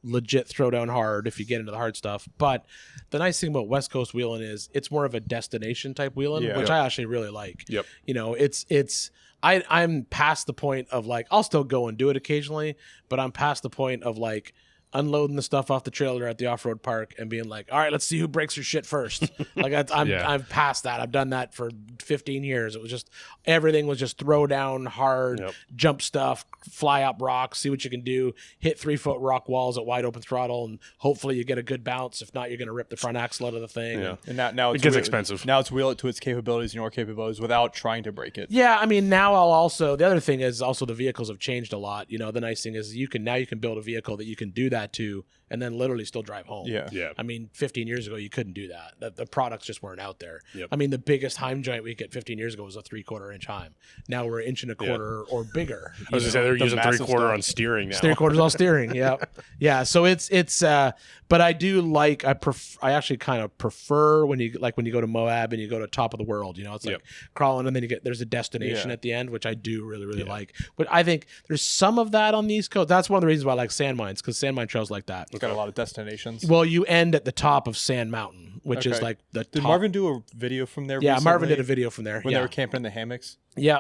legit throw down hard if you get into the hard stuff. But the nice thing about West Coast wheeling is it's more of a destination type wheeling, which I actually really like. Yep. You know, I'm past the point of like, I'll still go and do it occasionally, but I'm past the point of like, unloading the stuff off the trailer at the off-road park and being like, all right, let's see who breaks her shit first. Like I'm past that. I've done that for 15 years. It was just, everything was just throw down hard, jump stuff, fly up rocks, see what you can do, hit 3-foot rock walls at wide open throttle, and hopefully you get a good bounce. If not, you're going to rip the front axle out of the thing. Yeah. And now it gets expensive. Now it's wheel it to its capabilities and your capabilities without trying to break it. Yeah, I mean, now I'll also, the other thing is also the vehicles have changed a lot. You know, the nice thing is you can build a vehicle that you can do that to and then literally still drive home. Yeah. I mean, 15 years ago, you couldn't do that. The products just weren't out there. Yep. I mean, the biggest Heim joint we could get 15 years ago was a 3/4 inch Heim. Now we're 1.25 or bigger. I was going to say they're using 3/4 on steering now. 3/4 all steering. Yeah. So it's but I do like, I actually kind of prefer when you go to Moab and you go to top of the world, you know, it's like crawling and then there's a destination at the end, which I do really, really like. But I think there's some of that on the East Coast. That's one of the reasons why I like sand mines, because sand mine trails like that. It's got a lot of destinations. Well, you end at the top of Sand Mountain, which is like the top. Did Marvin do a video from there Yeah, recently? Marvin did a video from there. When they were camping in the hammocks? Yeah.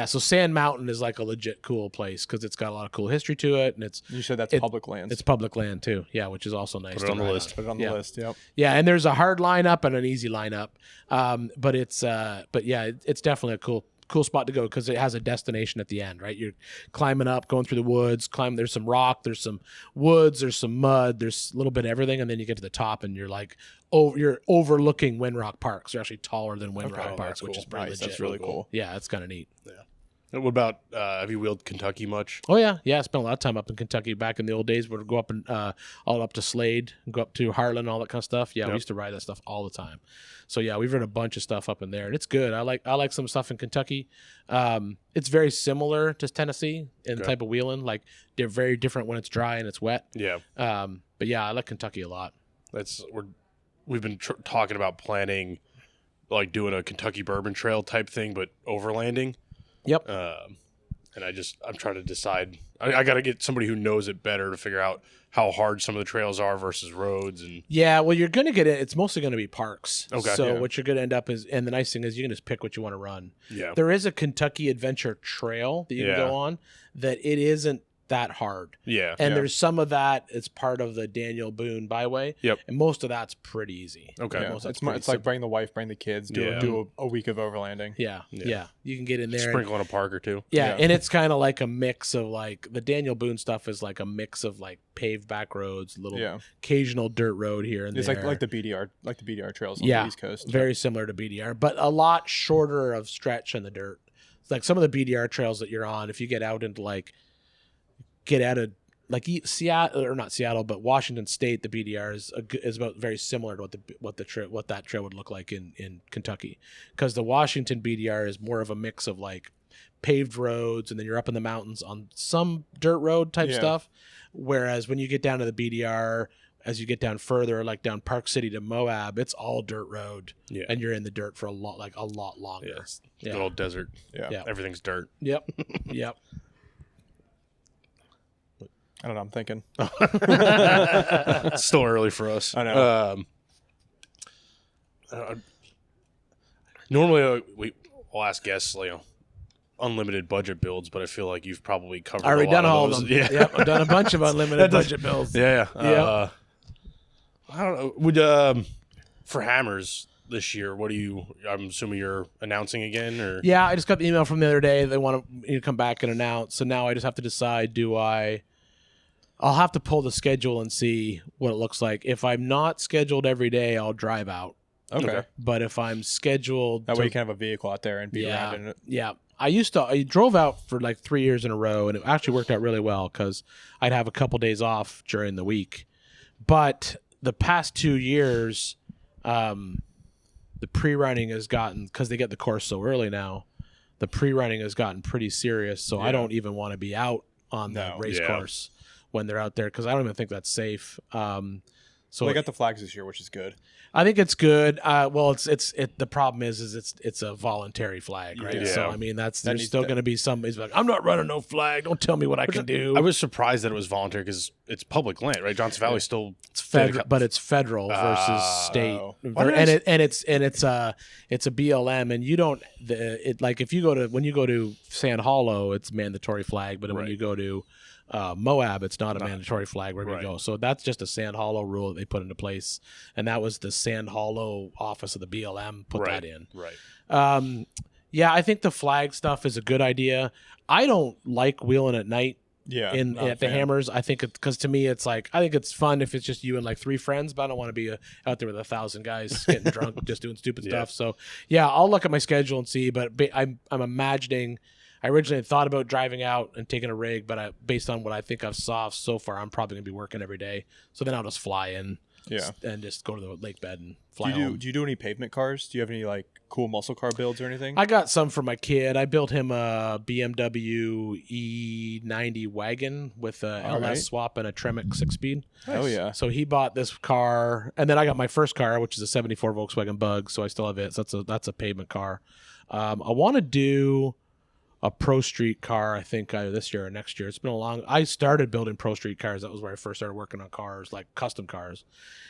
So Sand Mountain is like a legit cool place because it's got a lot of cool history to it, and you said that's public land. It's public land too. Yeah, which is also nice. Put it on the list. Put it on the list. Yep. Yeah, and there's a hard lineup and an easy lineup, but it's definitely a cool spot to go because it has a destination at the end, right? You're climbing up, going through the woods, there's some rock, there's some woods, there's some mud, there's a little bit of everything, and then you get to the top and you're like, you're overlooking Windrock Parks. They're actually taller than Windrock Parks, which is pretty legit. That's really cool. Yeah, it's kind of neat. Yeah. And what about, have you wheeled Kentucky much? Oh, yeah. I spent a lot of time up in Kentucky back in the old days. We'd go up and all up to Slade, go up to Harlan, all that kind of stuff. Yeah, we used to ride that stuff all the time. So, yeah, we've ridden a bunch of stuff up in there, and it's good. I like some stuff in Kentucky. It's very similar to Tennessee in the type of wheeling. Like, they're very different when it's dry and it's wet. Yeah. But, yeah, I like Kentucky a lot. We've been talking about planning, like, doing a Kentucky Bourbon Trail type thing, but overlanding. Yep. And I'm trying to decide. I got to get somebody who knows it better to figure out how hard some of the trails are versus roads. And yeah, well, you're going to get it. It's mostly going to be parks. Okay. So what you're going to end up is, and the nice thing is you can just pick what you want to run. Yeah. There is a Kentucky Adventure Trail that you can go on that it isn't that hard. Yeah. And there's some of that. It's part of the Daniel Boone Byway. Yep. And most of that's pretty easy. Okay. Yeah. It's like bring the wife, bring the kids, do a week of overlanding. Yeah. You can get in there. Sprinkle in a park or two. Yeah. And it's kind of like a mix of like the Daniel Boone stuff is like a mix of like paved back roads, little occasional dirt road here and there. It's like the BDR trails on the East Coast. Very similar to BDR, but a lot shorter of stretch in the dirt. It's like some of the BDR trails that you're on, if you get out into like Seattle, or not Seattle, but Washington State, the BDR is about very similar to what that trail would look like in Kentucky, because the Washington BDR is more of a mix of like paved roads, and then you're up in the mountains on some dirt road type stuff. Whereas when you get down to the BDR, as you get down further, like down Park City to Moab, it's all dirt road, and you're in the dirt for a lot longer. Yeah. Good old desert. Yeah. Everything's dirt. Yep. I don't know. I'm thinking. It's still early for us. I know. Normally, we'll ask guests, unlimited budget builds, but I feel like you've probably covered. I already done all of them. Yeah. Yep, I've done a bunch of unlimited budget builds. Yeah. I don't know. For hammers this year, I'm assuming you're announcing again, or? Yeah, I just got the email from the other day. They want to come back and announce. So now I just have to decide, I'll have to pull the schedule and see what it looks like. If I'm not scheduled every day, I'll drive out. Okay. But if I'm scheduled... That way you can have a vehicle out there and be around in it. Yeah. I drove out for like 3 years in a row, and it actually worked out really well because I'd have a couple days off during the week. But the past 2 years, the pre-running has gotten... Because they get the course so early now, the pre-running has gotten pretty serious, so I don't even want to be out on the race course when they're out there, because I don't even think that's safe. So they got the flags this year, which is good. I think it's good. Well, the problem is it's a voluntary flag, right? Yeah. So I mean, there's still going to be somebody's like, I'm not running no flag. Don't tell me what I can do. I was surprised that it was voluntary because it's public land, right? Johnson Valley still it's federal, but it's federal versus state, and it's a BLM, and you don't like if you go to when you go to Sand Hollow, it's mandatory flag, but when you go to Moab, it's not a mandatory flag where you go. So that's just a Sand Hollow rule that they put into place, and that was the Sand Hollow office of the BLM put that in. Right. Yeah, I think the flag stuff is a good idea. I don't like wheeling at night. Yeah, at the Hammers, I think because to me it's like I think it's fun if it's just you and like 3 friends, but I don't want to be out there with 1,000 guys getting drunk just doing stupid stuff. So yeah, I'll look at my schedule and see. But I'm imagining. I originally had thought about driving out and taking a rig, but based on what I think I've saw so far, I'm probably gonna be working every day. So then I'll just fly in, and just go to the lake bed and fly home. Do you do any pavement cars? Do you have any like cool muscle car builds or anything? I got some for my kid. I built him a BMW E90 wagon with a LS swap and a Tremec 6-speed. Oh yeah! So he bought this car, and then I got my first car, which is a '74 Volkswagen Bug. So I still have it. So that's a pavement car. I want to do a Pro Street car, I think either this year or next year. It's been a long. I started building Pro Street cars. That was where I first started working on cars, like custom cars,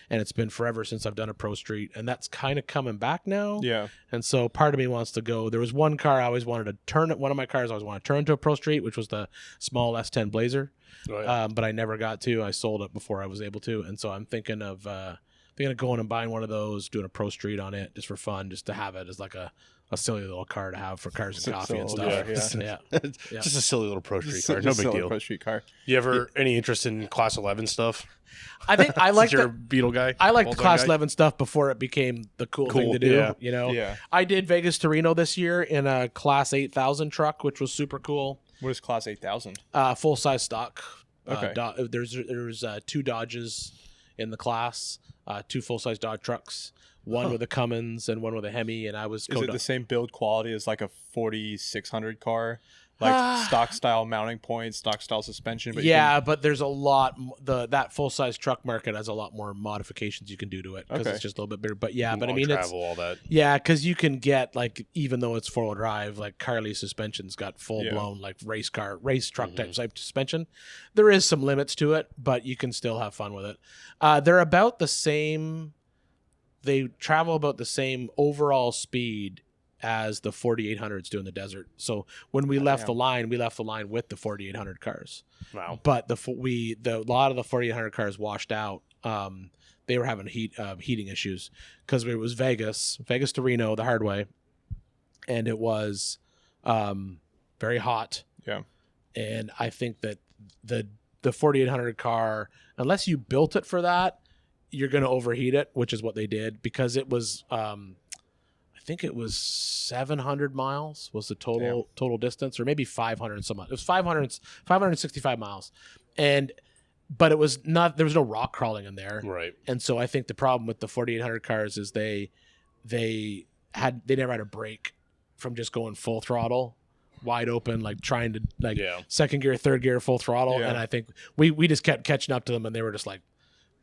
and it's been forever since I've done a Pro Street, and that's kind of coming back now. Yeah. And so part of me wants to go. There was one car I always wanted to turn it. One of my cars I always wanted to turn into a Pro Street, which was the small S10 Blazer, but I never got to. I sold it before I was able to, and so I'm thinking of going and buying one of those, doing a Pro Street on it just for fun, just to have it as like a silly little car to have for cars and coffee and stuff. Yeah. Just a silly little Pro Street car. No big deal. Pro Street car. You ever any interest in Class 11 stuff? I think I like you're a Beetle guy. I liked Class 11 stuff before it became the cool thing to do. Yeah. You know. Yeah. I did Vegas to Reno this year in a Class 8000 truck, which was super cool. What is Class 8000? Full size stock. Okay. There's 2 Dodges in the class, 2 full size Dodge trucks. One with a Cummins and one with a Hemi, and I was. Is it the same build quality as like a 4600 car, like stock style mounting points, stock style suspension? But but there's a lot. That full size truck market has a lot more modifications you can do to it because it's just a little bit bigger. But but I mean, travel, all that. Yeah, because you can get like even though it's 4-wheel drive, like Carly suspension's got full blown like race truck type suspension. There is some limits to it, but you can still have fun with it. They're about the same. They travel about the same overall speed as the 4800s do in the desert. So when we left the line, with the 4800 cars. Wow. But a lot of the 4800 cars washed out. They were having heating issues because it was Vegas to Reno the hard way, and it was very hot. Yeah. And I think that the 4800 car, unless you built it for that, you're going to overheat it, which is what they did because it was, I think it was 700 miles was the total distance, or maybe 500 and some odd. It was 565 miles. But it was not, there was no rock crawling in there. Right. And so I think the problem with the 4800 cars is they never had a brake from just going full throttle, wide open, like trying to second gear, third gear, full throttle. Yeah. And I think we just kept catching up to them, and they were just like,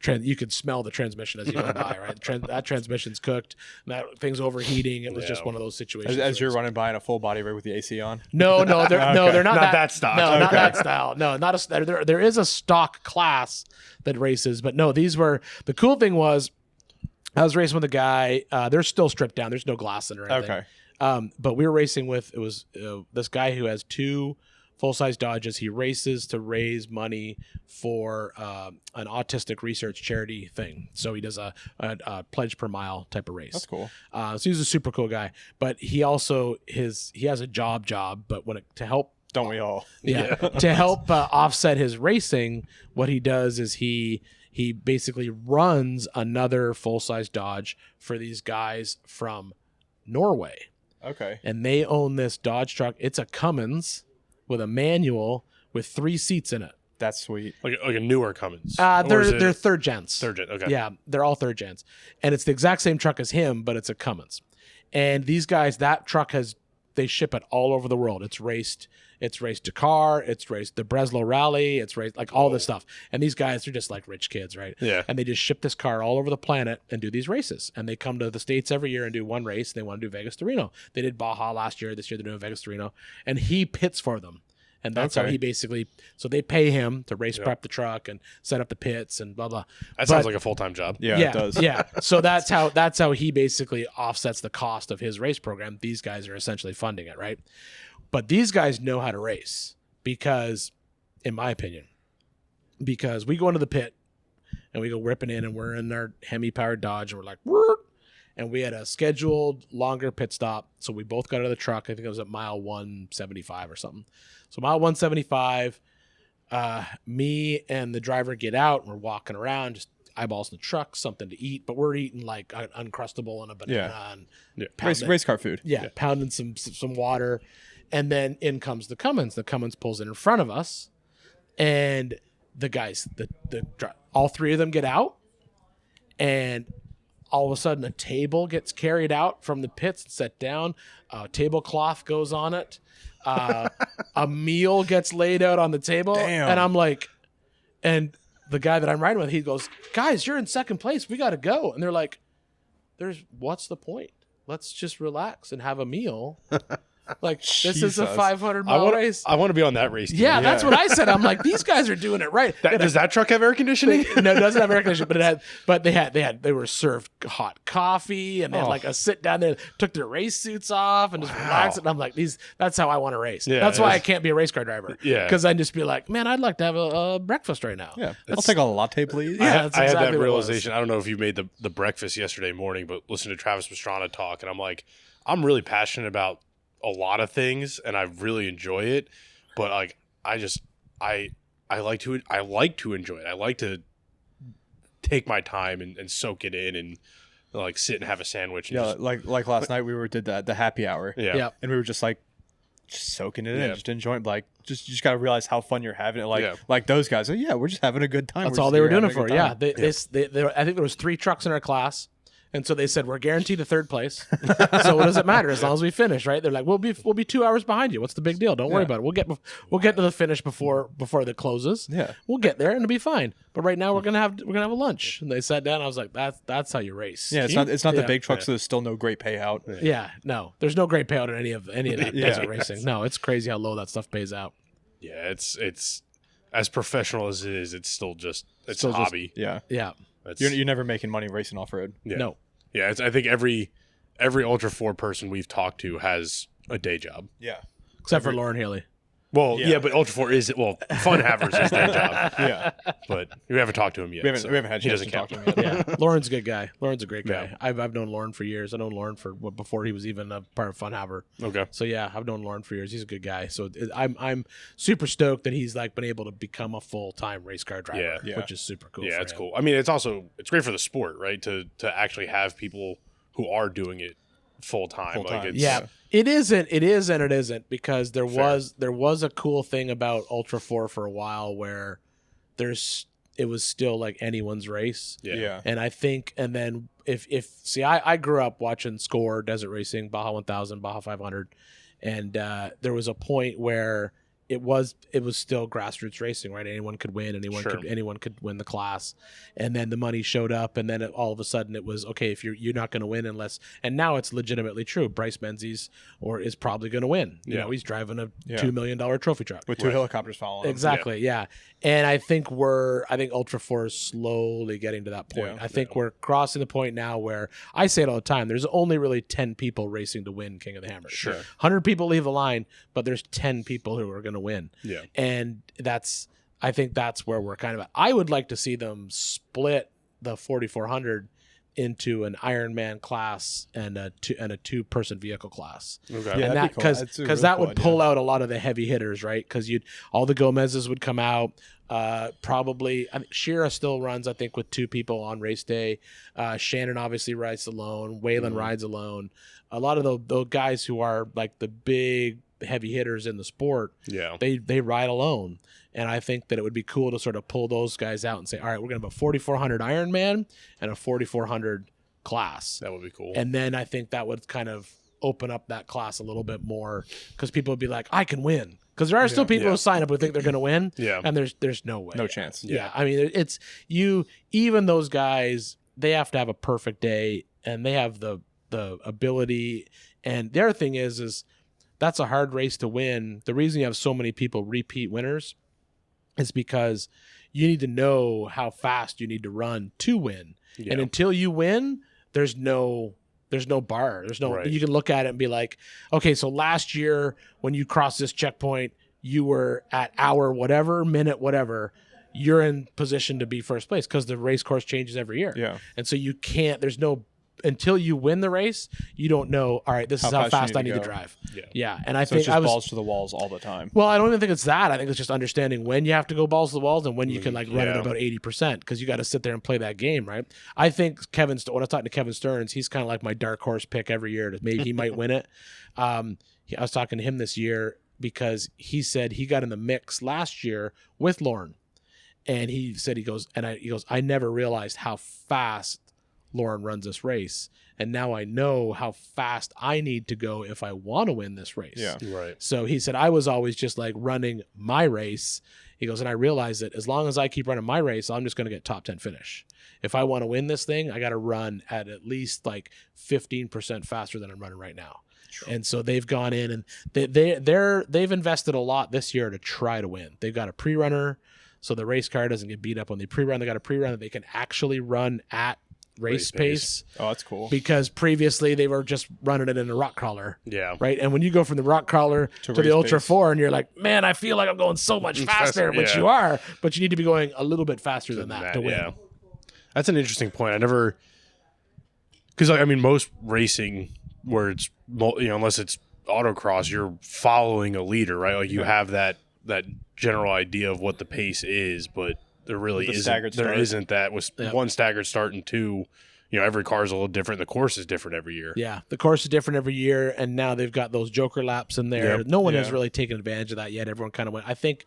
you could smell the transmission as you go by, right? That transmission's cooked. That thing's overheating. It was just one of those situations. As you're running by in a full body rig with the AC on? No, they're not that style. No, not that style. No, not a. There is a stock class that races, but no, these were. The cool thing was, I was racing with a guy. They're still stripped down. There's no glass in or anything. Okay. But we were racing with this guy who has 2 full-size Dodges. He races to raise money for an autistic research charity thing. So he does a pledge per mile type of race. That's cool. So he's a super cool guy. But he also he has a job. But to help, don't we all? Yeah. To help offset his racing, what he does is he basically runs another full-size Dodge for these guys from Norway. Okay. And they own this Dodge truck. It's a Cummins with a manual with 3 seats in it. That's sweet. Like a newer Cummins. They're third gens. Third gen. Okay. Yeah, they're all third gens, and it's the exact same truck as him, but it's a Cummins. And these guys, that truck they ship it all over the world. It's raced Dakar, it's raced the Breslau Rally, it's raced like all this stuff. And these guys are just like rich kids, right? Yeah. And they just ship this car all over the planet and do these races. And they come to the States every year and do one race. And they want to do Vegas to Reno. They did Baja last year. This year they're doing Vegas to Reno. And he pits for them. And that's how he basically, so they pay him to race prep the truck and set up the pits and blah, blah. That sounds like a full-time job. Yeah, it does. Yeah. So that's how he basically offsets the cost of his race program. These guys are essentially funding it, right? But these guys know how to race because, in my opinion, because we go into the pit and we go ripping in and we're in our Hemi-powered Dodge and we're like, Whoop! And we had a scheduled longer pit stop. So we both got out of the truck. I think it was at mile 175 or something. So mile 175, me and the driver get out and we're walking around, just eyeballs in the truck, something to eat. But we're eating like an Uncrustable and a banana. And race car food. Yeah, pounding some water. And then in comes the Cummins. The Cummins pulls in front of us. And the guys, all three of them get out. And all of a sudden, a table gets carried out from the pits and set down. A tablecloth goes on it. A meal gets laid out on the table. Damn. And I'm like, and the guy that I'm riding with, he goes, guys, you're in second place. We got to go. And they're like, what's the point? Let's just relax and have a meal. Like, this is a 500-mile race. I want to be on that race team. Yeah, that's what I said. I'm like, these guys are doing it right. Does that truck have air conditioning? No, it doesn't have air conditioning, but they were served hot coffee and they had like a sit down there, took their race suits off and just relaxed. And I'm like, that's how I want to race. Yeah, that's why I can't be a race car driver. Yeah. Because I'd just be like, man, I'd like to have a breakfast right now. Yeah. I'll take a latte, please. Yeah, I had that realization. I don't know if you made the breakfast yesterday morning, but listen to Travis Pastrana talk, and I'm like, I'm really passionate about a lot of things and I really enjoy it, but like I like to enjoy it. I like to take my time and soak it in and like sit and have a sandwich. And like last night we did the happy hour. Yeah. And we were just like soaking it in, just enjoying, like you just got to realize how fun you're having it. Like those guys, we're just having a good time. That's all they were doing it for. Yeah. I think there was 3 trucks in our class. And so they said, we're guaranteed a 3rd place. So what does it matter as long as we finish, right? They're like, we'll be 2 hours behind you. What's the big deal? Don't worry about it. We'll get to the finish before it closes. Yeah. We'll get there and it'll be fine. But right now we're gonna have a lunch. And they sat down. I was like, that's how you race. Yeah, it's not the big trucks, so there's still no great payout. Yeah, no. There's no great payout in any of that desert racing. No, it's crazy how low that stuff pays out. Yeah, it's as professional as it is, it's still a hobby. Yeah. You're never making money racing off-road. Yeah. No. Yeah, I think every Ultra 4 person we've talked to has a day job. Yeah. Except for Lauren Haley. Well, yeah, but Ultra 4 is, Fun Havers is their job. Yeah. But we haven't talked to him yet. We haven't had a chance to talk to him yet. Yeah. Lauren's a good guy. Lauren's a great guy. Yeah. I've known Lauren for years. I've known Lauren before he was even a part of Fun Haver. Okay. So yeah, I've known Lauren for years. He's a good guy. So I'm super stoked that he's like been able to become a full-time race car driver, which is super cool. Yeah, for it's him. cool. I mean, it's great for the sport, right? To actually have people who are doing it full time. Like it isn't, and it isn't, because there was a cool thing about Ultra 4 for a while where it was still like anyone's race. Yeah. And I think, and then I grew up watching Score, Desert Racing, Baja 1000, Baja 500, and there was a point where it was still grassroots racing, right? Anyone could win. Anyone could win the class. And then the money showed up, and then all of a sudden it was, okay, if you're not going to win unless, and now it's legitimately true. Bryce Menzies is probably going to win. You know, he's driving a $2 million trophy truck with 2 helicopters following him. Exactly. Yeah. And I think Ultra 4 is slowly getting to that point. I think we're crossing the point now where I say it all the time. There's only really 10 people racing to win King of the Hammers. Sure. 100 people leave the line, but there's 10 people who are going to win. Yeah. And I think that's where we're kind of at. I would like to see them split the 4400 into an Ironman class and a 2-person vehicle class. Okay. Yeah, and that'd be cool. because that would pull out a lot of the heavy hitters, right? Because all the Gomez's would come out. Probably Shira still runs, I think, with 2 people on race day. Shannon obviously rides alone. Waylon rides alone. A lot of those guys who are like the big heavy hitters in the sport, they ride alone. And I think that it would be cool to sort of pull those guys out and say, all right, we're going to have a 4400 Ironman and a 4400 class. That would be cool. And then I think that would kind of open up that class a little bit more, because people would be like, I can win. Because there are still people who sign up who think they're going to win. Yeah. And there's no way. No chance. Yeah. I mean, it's even those guys, they have to have a perfect day, and they have the ability. And the other thing is that's a hard race to win. The reason you have so many people repeat winners is because you need to know how fast you need to run to win. Yeah. And until you win, there's no bar. There's no, you can look at it and be like, okay, so last year when you crossed this checkpoint, you were at hour whatever, minute whatever, you're in position to be first place because the race course changes every year. Yeah. And so you can't, there's no, until you win the race, you don't know, all right, this is how fast I need to drive. Yeah. And I think it's just balls to the walls all the time. Well, I don't even think it's that. I think it's just understanding when you have to go balls to the walls and when you can like run at about 80% because you got to sit there and play that game, right? I think when I was talking to Kevin Stearns, he's kind of like my dark horse pick every year. Maybe he might win it. I was talking to him this year because he said he got in the mix last year with Lauren. And he said, he goes, I never realized how fast Lauren runs this race, and now I know how fast I need to go if I want to win this race. Yeah, right. So he said I was always just like running my race. He goes, and I realized that as long as I keep running my race, I'm just going to get top 10 finish. If I want to win this thing, I got to run at least like 15% faster than I'm running right now. Sure. And so they've gone in and they've invested a lot this year to try to win. They've got a pre-runner, so the race car doesn't get beat up on the pre-run. They got a pre-run that they can actually run at race pace. Oh, that's cool. Because previously they were just running it in a rock crawler. Yeah. Right. And when you go from the rock crawler to the Ultra 4 and you're like, man, I feel like I'm going so much faster, which you are, but you need to be going a little bit faster than that to win. Yeah. That's an interesting point. Because I mean, most racing where it's, unless it's autocross, you're following a leader, right? Like you have that general idea of what the pace is, but there really isn't that with one staggered start and two, every car is a little different. The course is different every year. Yeah, the course is different every year, and now they've got those joker laps in there. Yep. No one has really taken advantage of that yet. Everyone kind of went. I think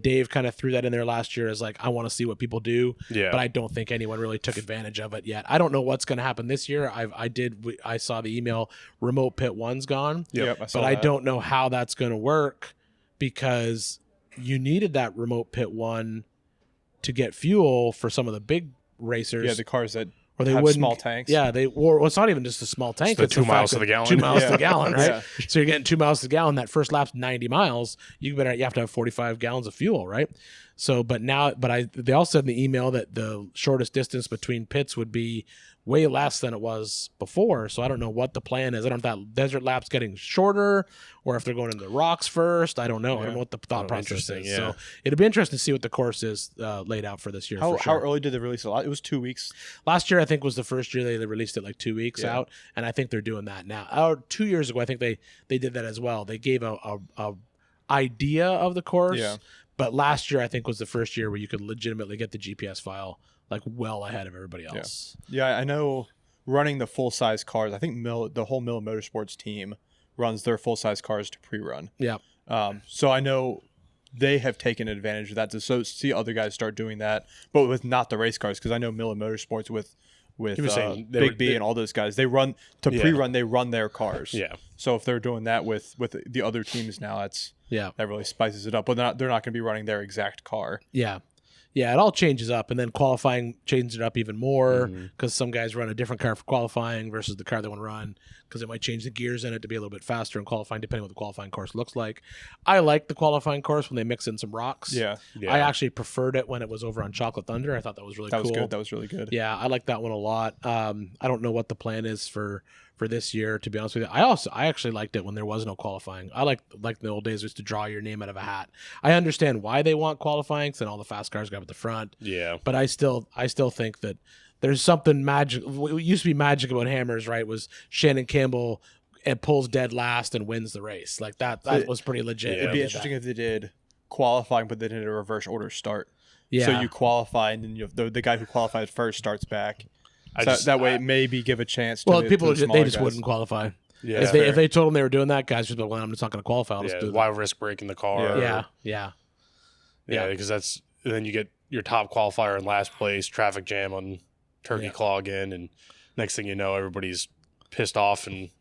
Dave kind of threw that in there last year as like, I want to see what people do. Yeah. But I don't think anyone really took advantage of it yet. I don't know what's going to happen this year. I saw the email. Remote Pit 1's gone. Yep. I don't know how that's going to work because you needed that Remote Pit 1 to get fuel for some of the big racers. Yeah, the cars that have small tanks. Yeah, it's not even just a small tank. It's 2 miles to the gallon. 2 miles to the gallon, right? Yeah. So you're getting 2 miles to the gallon. That first lap's 90 miles. You have to have 45 gallons of fuel, right? So, they all said in the email that the shortest distance between pits would be way less than it was before. So I don't know what the plan is. I don't know if that desert lap's getting shorter or if they're going into the rocks first. I don't know. I don't know what the thought process is. Yeah. So it'll be interesting to see what the course is laid out for this year. How early did they release it? It was 2 weeks. Last year, I think, was the first year they released it like 2 weeks out. And I think they're doing that now. 2 years ago, I think they did that as well. They gave a idea of the course. Yeah. But last year, I think, was the first year where you could legitimately get the GPS file like well ahead of everybody else. Yeah, I know running the full-size cars, I think the whole Miller Motorsports team runs their full-size cars to pre-run. Yeah. So I know they have taken advantage of that to see other guys start doing that, but with not the race cars, because I know Miller Motorsports with Big B and all those guys, they run to pre-run, they run their cars. Yeah. So if they're doing that with the other teams now, that really spices it up. But they're not going to be running their exact car. Yeah. Yeah, it all changes up, and then qualifying changes it up even more because some guys run a different car for qualifying versus the car they want to run because it might change the gears in it to be a little bit faster in qualifying depending on what the qualifying course looks like. I like the qualifying course when they mix in some rocks. Yeah. I actually preferred it when it was over on Chocolate Thunder. I thought that was really cool. That was really good. Yeah, I like that one a lot. I don't know what the plan is for this year, to be honest with you. I actually liked it when there was no qualifying. I like the old days just to draw your name out of a hat. I understand why they want qualifying, because then all the fast cars go up at the front. Yeah. But I still think that there's something magic. What used to be magic about hammers, right, was Shannon Campbell and pulls dead last and wins the race. Like that was pretty legit. It'd be interesting if they did qualifying, but they did a reverse order start. Yeah. So you qualify, and then the guy who qualified first starts back. That way, maybe give a chance. Well, people they just wouldn't qualify. Yeah, if they told them they were doing that, guys would be like, well, I'm just not going to qualify. I'll just do why risk breaking the car? Yeah, because then you get your top qualifier in last place, traffic jam on Turkey Claw again, and next thing you know, everybody's pissed off and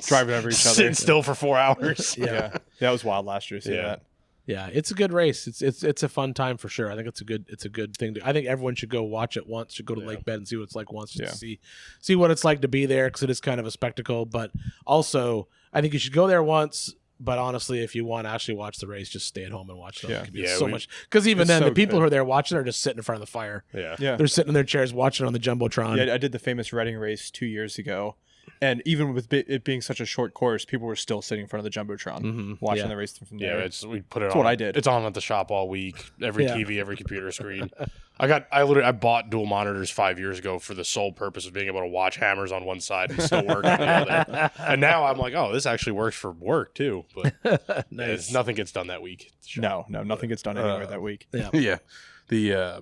driving over each other, sitting still for 4 hours. Yeah, that was wild last year to see that. Yeah, it's a good race. It's a fun time for sure. I think it's a good thing. I think everyone should go watch it once. Should go to Lake Bed and see what it's like once, just to see what it's like to be there, because it is kind of a spectacle. But also, I think you should go there once, But honestly, if you want to actually watch the race, just stay at home and watch it. Yeah. So much. Because even then, so the people good. who are there watching are just sitting in front of the fire. Yeah. They're sitting in their chairs watching on the Jumbotron. Yeah, I did the famous Reading race 2 years ago. And even with it being such a short course, people were still sitting in front of the Jumbotron watching the race from there. Yeah, we put it That's on. what I did. It's on at the shop all week. Every TV, every computer screen. I bought dual monitors 5 years ago for the sole purpose of being able to watch hammers on one side and still work on the other. And now I'm like, oh, this actually works for work too. But Nice. nothing gets done that week. No, nothing gets done anywhere that week. Yeah. The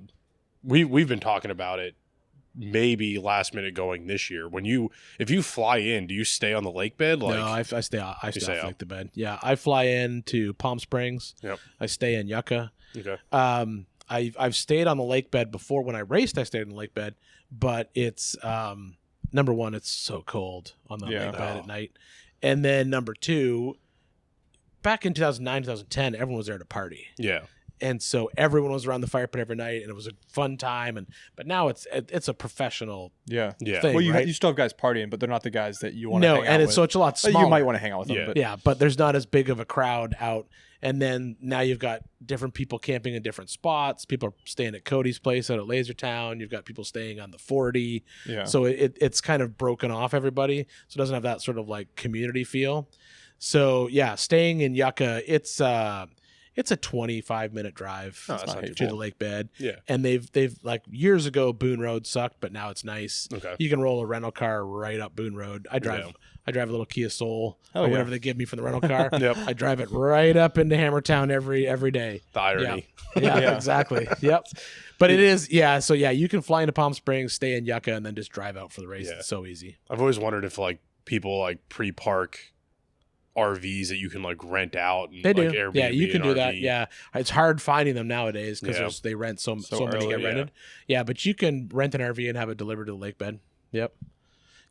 we've been talking about it. Maybe last minute going this year. If you fly in, do you stay on the lake bed? Like, No, I stay off stay like the bed. Yeah, I fly in to Palm Springs. Yep. I stay in Yucca. Okay. I've stayed on the lake bed before. When I raced, I stayed on the lake bed, but it's number one, it's so cold on the lake bed at night, and then number two, back in 2009, 2010, everyone was there to party. Yeah. And so everyone was around the fire pit every night, and it was a fun time. But now it's a professional Yeah. thing. Well, right? you still have guys partying, but they're not the guys that you want to hang out and with. it's a lot smaller. You might want to hang out with them. Yeah. But Yeah, but there's not as big of a crowd out. And then now you've got different people camping in different spots. People are staying at Cody's place out at Lasertown. You've got people staying on the 40. Yeah. So it's kind of broken off everybody. So it doesn't have that sort of like community feel. So yeah, staying in Yucca, it's a 25-minute drive that's not to too the bad. lake bed. Yeah. And they've like years ago Boone Road sucked, but now it's nice. Okay. You can roll a rental car right up Boone Road. I drive a little Kia Soul or whatever they give me for the rental car. Yep. I drive it right up into Hammertown every day. The irony. Yeah, exactly. Yep. But it is, so you can fly into Palm Springs, stay in Yucca, and then just drive out for the race. Yeah. It's so easy. I've always wondered if like people like pre-park RVs that you can like rent out. And, They do. Like, Airbnb Yeah, you can an do that. RV. Yeah. It's hard finding them nowadays because they rent so many early, get rented. Yeah, but you can rent an RV and have it delivered to the lake bed. Yep.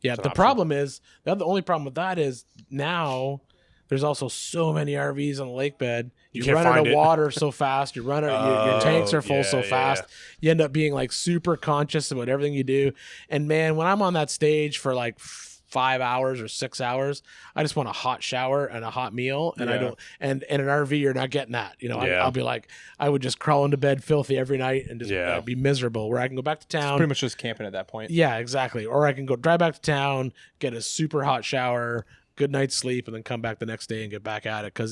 Yeah, It's an the option. problem is, the only problem with that is now there's also so many RVs on the lake bed. You can't run out find of it. water so fast. You run out. Your tanks are full so yeah, fast. yeah. You end up being like super conscious about everything you do. And man, when I'm on that stage for like 5 hours or 6 hours, I just want a hot shower and a hot meal, and I don't. And in an RV, you're not getting that. You know, I'll be like, I would just crawl into bed filthy every night and just be miserable. Where I can go back to town. pretty much just camping at that point. Yeah, exactly. Or I can go drive back to town, get a super hot shower, good night's sleep, and then come back the next day and get back at it. Because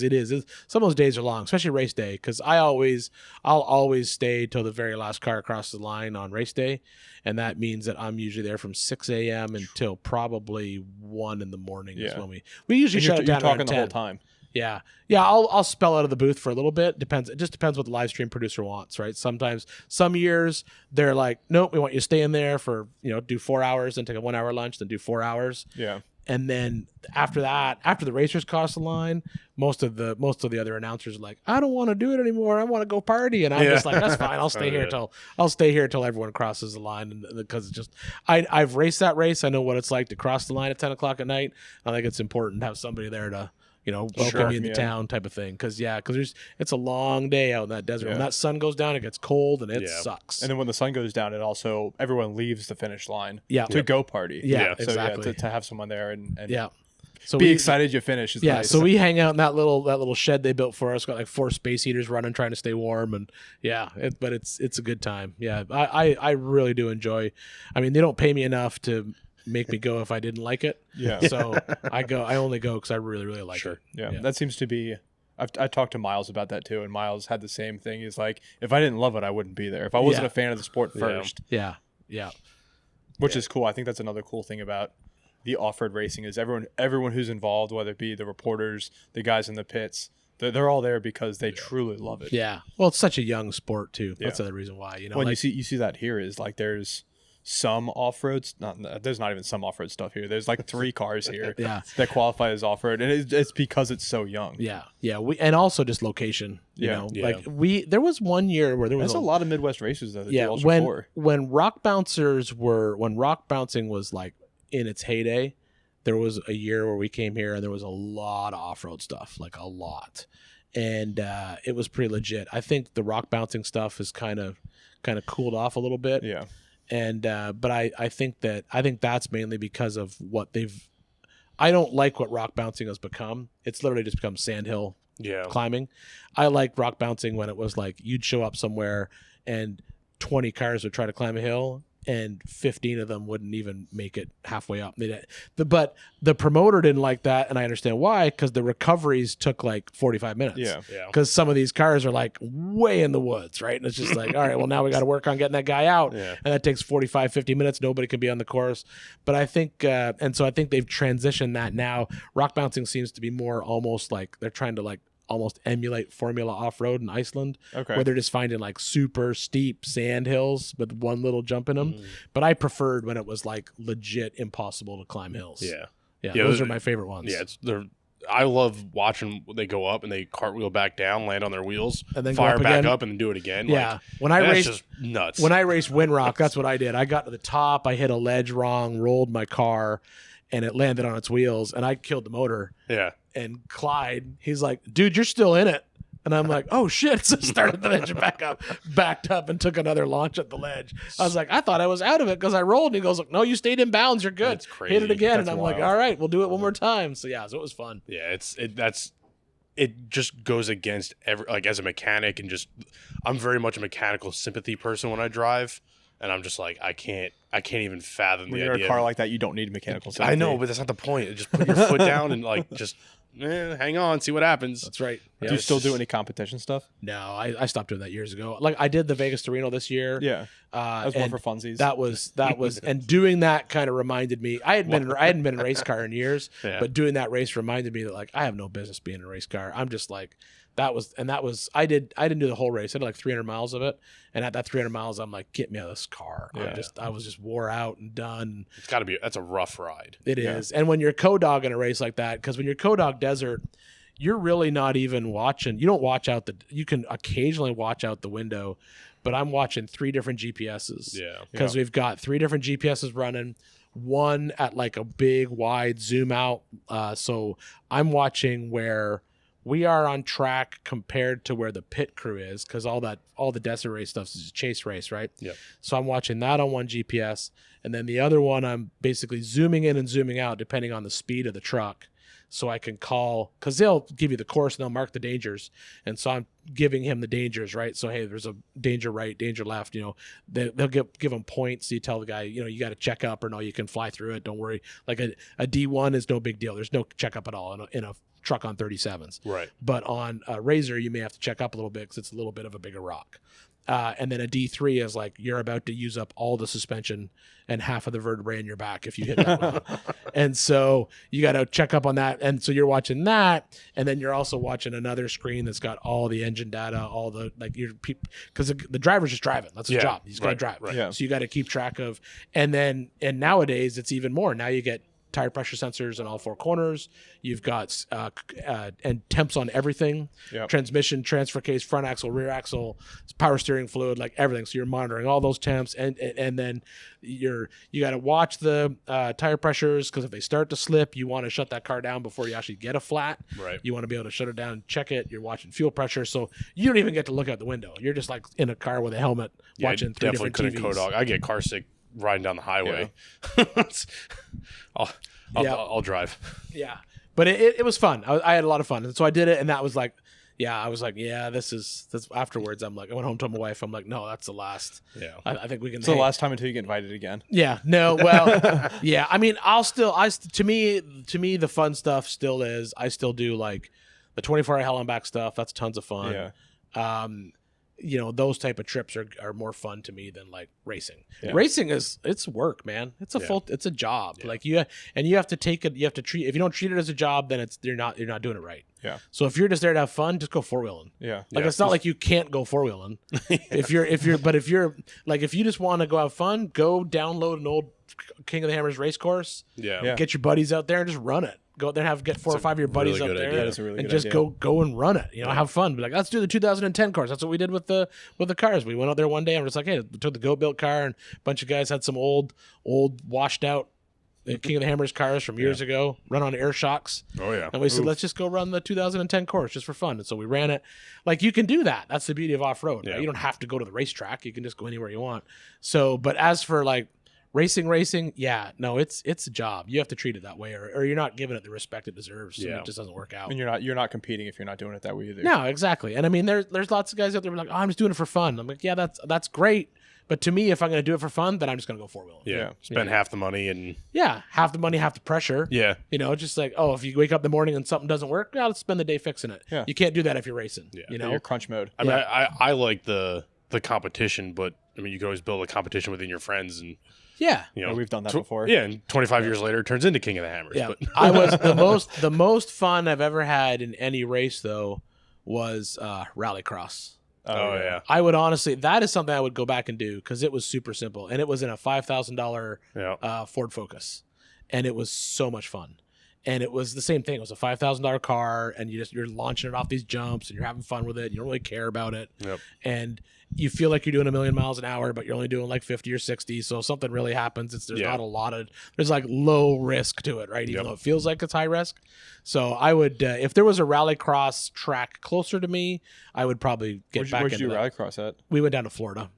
some of those days are long, especially race day. Because I'll always stay till the very last car across the line on race day, and that means that I'm usually there from 6 a.m. until probably 1 in the morning. Is when we usually shut it down. You're talking around the 10. whole time. Yeah. I'll spell out of the booth for a little bit. It just depends what the live stream producer wants, right? Sometimes, some years they're like, nope, we want you to stay in there for, do 4 hours, then take a 1 hour lunch, then do 4 hours. Yeah. And then after that, after the racers cross the line, most of the other announcers are like, I don't want to do it anymore. I want to go party. And I'm just like, that's fine. I'll stay here till everyone crosses the line. And because it's just, I've raced that race. I know what it's like to cross the line at 10 o'clock at night. I think it's important to have somebody there to, welcome you into town type of thing. Because it's a long day out in that desert. When that sun goes down, it gets cold and it sucks. And then when the sun goes down, everyone leaves the finish line to go party. Yeah, So exactly. To have someone there and So be excited you finish is nice. So we hang out in that little shed they built for us. Got like 4 space heaters running, trying to stay warm, and but it's a good time. Yeah, I really do enjoy. I mean, they don't pay me enough to make me go if I didn't like it. Yeah. So I only go because I really, really like it. Yeah. That seems to be. I talked to Miles about that too, and Miles had the same thing. He's like, if I didn't love it, I wouldn't be there. If I wasn't a fan of the sport first, Yeah. which is cool. I think that's another cool thing about the off-road racing is everyone who's involved, whether it be the reporters, the guys in the pits, they're all there because they truly love it. Yeah. Well, it's such a young sport too. That's the other reason why. When you see that here is like there's some off-roads. There's not even some off-road stuff here. There's like 3 cars here that qualify as off-road, and it's because it's so young. Yeah. And also just location. You know, like there was one year where there was a lot of Midwest racers though. That do Ultra when 4. when rock bouncing was like in its heyday, there was a year where we came here and there was a lot of off-road stuff, like a lot, and it was pretty legit. I think the rock bouncing stuff is kind of cooled off a little bit. Yeah. And but I think that's mainly because of what they've I don't like what rock bouncing has become. It's literally just become sandhill climbing. I like rock bouncing when it was like you'd show up somewhere and 20 cars would try to climb a hill and 15 of them wouldn't even make it halfway up. But the promoter didn't like that, and I understand why, because the recoveries took like 45 minutes. Yeah. Because some of these cars are like way in the woods, right? And it's just like, all right, well, now we got to work on getting that guy out. Yeah. And that takes 45, 50 minutes. Nobody can be on the course. But I think, and so I think they've transitioned that now. Rock bouncing seems to be more almost like they're trying to like almost emulate Formula Off-Road in Iceland, where they're just finding like super steep sand hills with one little jump in them. But I preferred when it was like legit impossible to climb hills. Yeah, those are my favorite ones. Yeah, I love watching when they go up and they cartwheel back down, land on their wheels, and then fire back again. Up, and then do it again. Yeah, like, when I raced, just nuts. When I raced Windrock, that's what I did. I got to the top, I hit a ledge wrong, rolled my car, and it landed on its wheels, and I killed the motor. Yeah. And Clyde, he's like, dude, you're still in it. And I'm like, oh, shit. So I started the engine back up, backed up, and took another launch at the ledge. I was like, I thought I was out of it because I rolled. And he goes, no, you stayed in bounds. You're good. That's crazy. Hit it again. That's and I'm wild. like, all right, we'll do it one more time. So, yeah, so it was fun. Yeah, it just goes against like as a mechanic, and just I'm very much a mechanical sympathy person when I drive. And I'm just like, I can't even fathom when the you're idea. a car like that, you don't need mechanical sympathy. I know, but that's not the point. Just put your foot down and like just hang on, see what happens. That's right. Do you still do any competition stuff? No, I stopped doing that years ago. Like I did the Vegas to Reno this year. Yeah, that was more for funsies. That was, and doing that kind of reminded me. I hadn't been in a race car in years, but doing that race reminded me that like I have no business being in a race car. I'm just like. I didn't do the whole race. I did like 300 miles of it. And at that 300 miles, I'm like, get me out of this car. Yeah. I was just wore out and done. That's a rough ride. It is. And when you're co-dog in a race like that, because when you're co-dog desert, you're really not even watching. You don't watch out you can occasionally watch out the window, but I'm watching 3 different GPSs. Yeah. Because we've got 3 different GPSs running. One at like a big wide zoom out. So I'm watching where we are on track compared to where the pit crew is, because all the desert race stuff is chase race, right? Yeah. So I'm watching that on one GPS, and then the other one I'm basically zooming in and zooming out depending on the speed of the truck, so I can call, because they'll give you the course and they'll mark the dangers, and so I'm giving him the dangers, right? So hey, there's a danger right, danger left. They'll give him points. So you tell the guy, you got to check up, or no, you can fly through it. Don't worry. Like a D1 is no big deal. There's no checkup at all in a truck on 37s. Right. But on a Razor, you may have to check up a little bit because it's a little bit of a bigger rock. And then a D3 is like you're about to use up all the suspension and half of the vertebrae in your back if you hit that one. And so you got to check up on that. And so you're watching that, and then you're also watching another screen that's got all the engine data, all the because the driver's just driving. That's his job. He's got to drive. Right. Yeah. So you got to keep track of. And nowadays it's even more. Now you get tire pressure sensors in all 4 corners. You've got and temps on everything. Yep. Transmission, transfer case, front axle, rear axle, power steering fluid, like everything. So you're monitoring all those temps, and then you got to watch the tire pressures, because if they start to slip, you want to shut that car down before you actually get a flat. Right. You want to be able to shut it down and check it. You're watching fuel pressure, so you don't even get to look out the window. You're just like in a car with a helmet watching 3 different TVs. Definitely couldn't co-dog. I get car sick riding down the highway. I'll drive. Yeah, but it was fun. I had a lot of fun, and so I did it, and that was like, I was like, this afterwards. I'm like, I went home to my wife. I'm like, no, that's the last. Yeah, I think we can. It's the last time until you get invited again. Yeah, no, well, yeah. I mean, to me, the fun stuff still is. I still do like the 24-hour hell and back stuff. That's tons of fun. Yeah. Those type of trips are more fun to me than like racing. Yeah. Racing it's work, man. It's a job. Yeah. Like you have to take it. You have to treat. If you don't treat it as a job, then you're not doing it right. Yeah. So if you're just there to have fun, just go 4-wheeling. Yeah. Like it's not like you can't go 4-wheeling. If you just want to go have fun, go download an old King of the Hammers race course. Yeah. Get your buddies out there and just run it. Go out there and get 4 or 5 of your buddies really up good there idea. That is a really and good just idea. go and run it. Have fun. Be like, let's do the 2010 course. That's what we did with the cars. We went out there one day and we're just like, hey, we took the Go Built car, and a bunch of guys had some old washed out King of the Hammers cars from years ago, run on air shocks. Oh yeah. And we said, let's just go run the 2010 course just for fun. And so we ran it. Like, you can do that. That's the beauty of off-road. Yeah. Right? You don't have to go to the racetrack. You can just go anywhere you want. So, but as for like Racing, yeah, no, it's a job. You have to treat it that way, or you're not giving it the respect it deserves. And it just doesn't work out. And you're not competing if you're not doing it that way either. No, exactly. And I mean, there's lots of guys out there who are like, oh, I'm just doing it for fun. I'm like, yeah, that's great. But to me, if I'm going to do it for fun, then I'm just going to go four-wheeling. Yeah. Spend half the money and... Yeah, half the money, half the pressure. Yeah. You know, just like, oh, if you wake up in the morning and something doesn't work, let's spend the day fixing it. Yeah. You can't do that if you're racing. Yeah. You know? You're crunch mode. I mean, I like the competition, but, I mean, you can always build a competition within your friends and... Yeah. You know, we've done that before. Yeah, and 25 years later, it turns into King of the Hammers. Yeah. But I was the most fun I've ever had in any race, though, was rallycross. Oh, yeah. I would honestly, that is something I would go back and do because it was super simple. And it was in a $5,000 Ford Focus. And it was so much fun. And it was the same thing. It was a $5,000 car, and you're launching it off these jumps, and you're having fun with it. You don't really care about it. Yep. And you feel like you're doing 1,000,000 miles an hour, but you're only doing like 50 or 60. So if something really happens, there's not a lot of, there's like low risk to it, right? Even though it feels like it's high risk. So I would, if there was a rallycross track closer to me, I would probably get back into Where'd you rallycross at? We went down to Florida.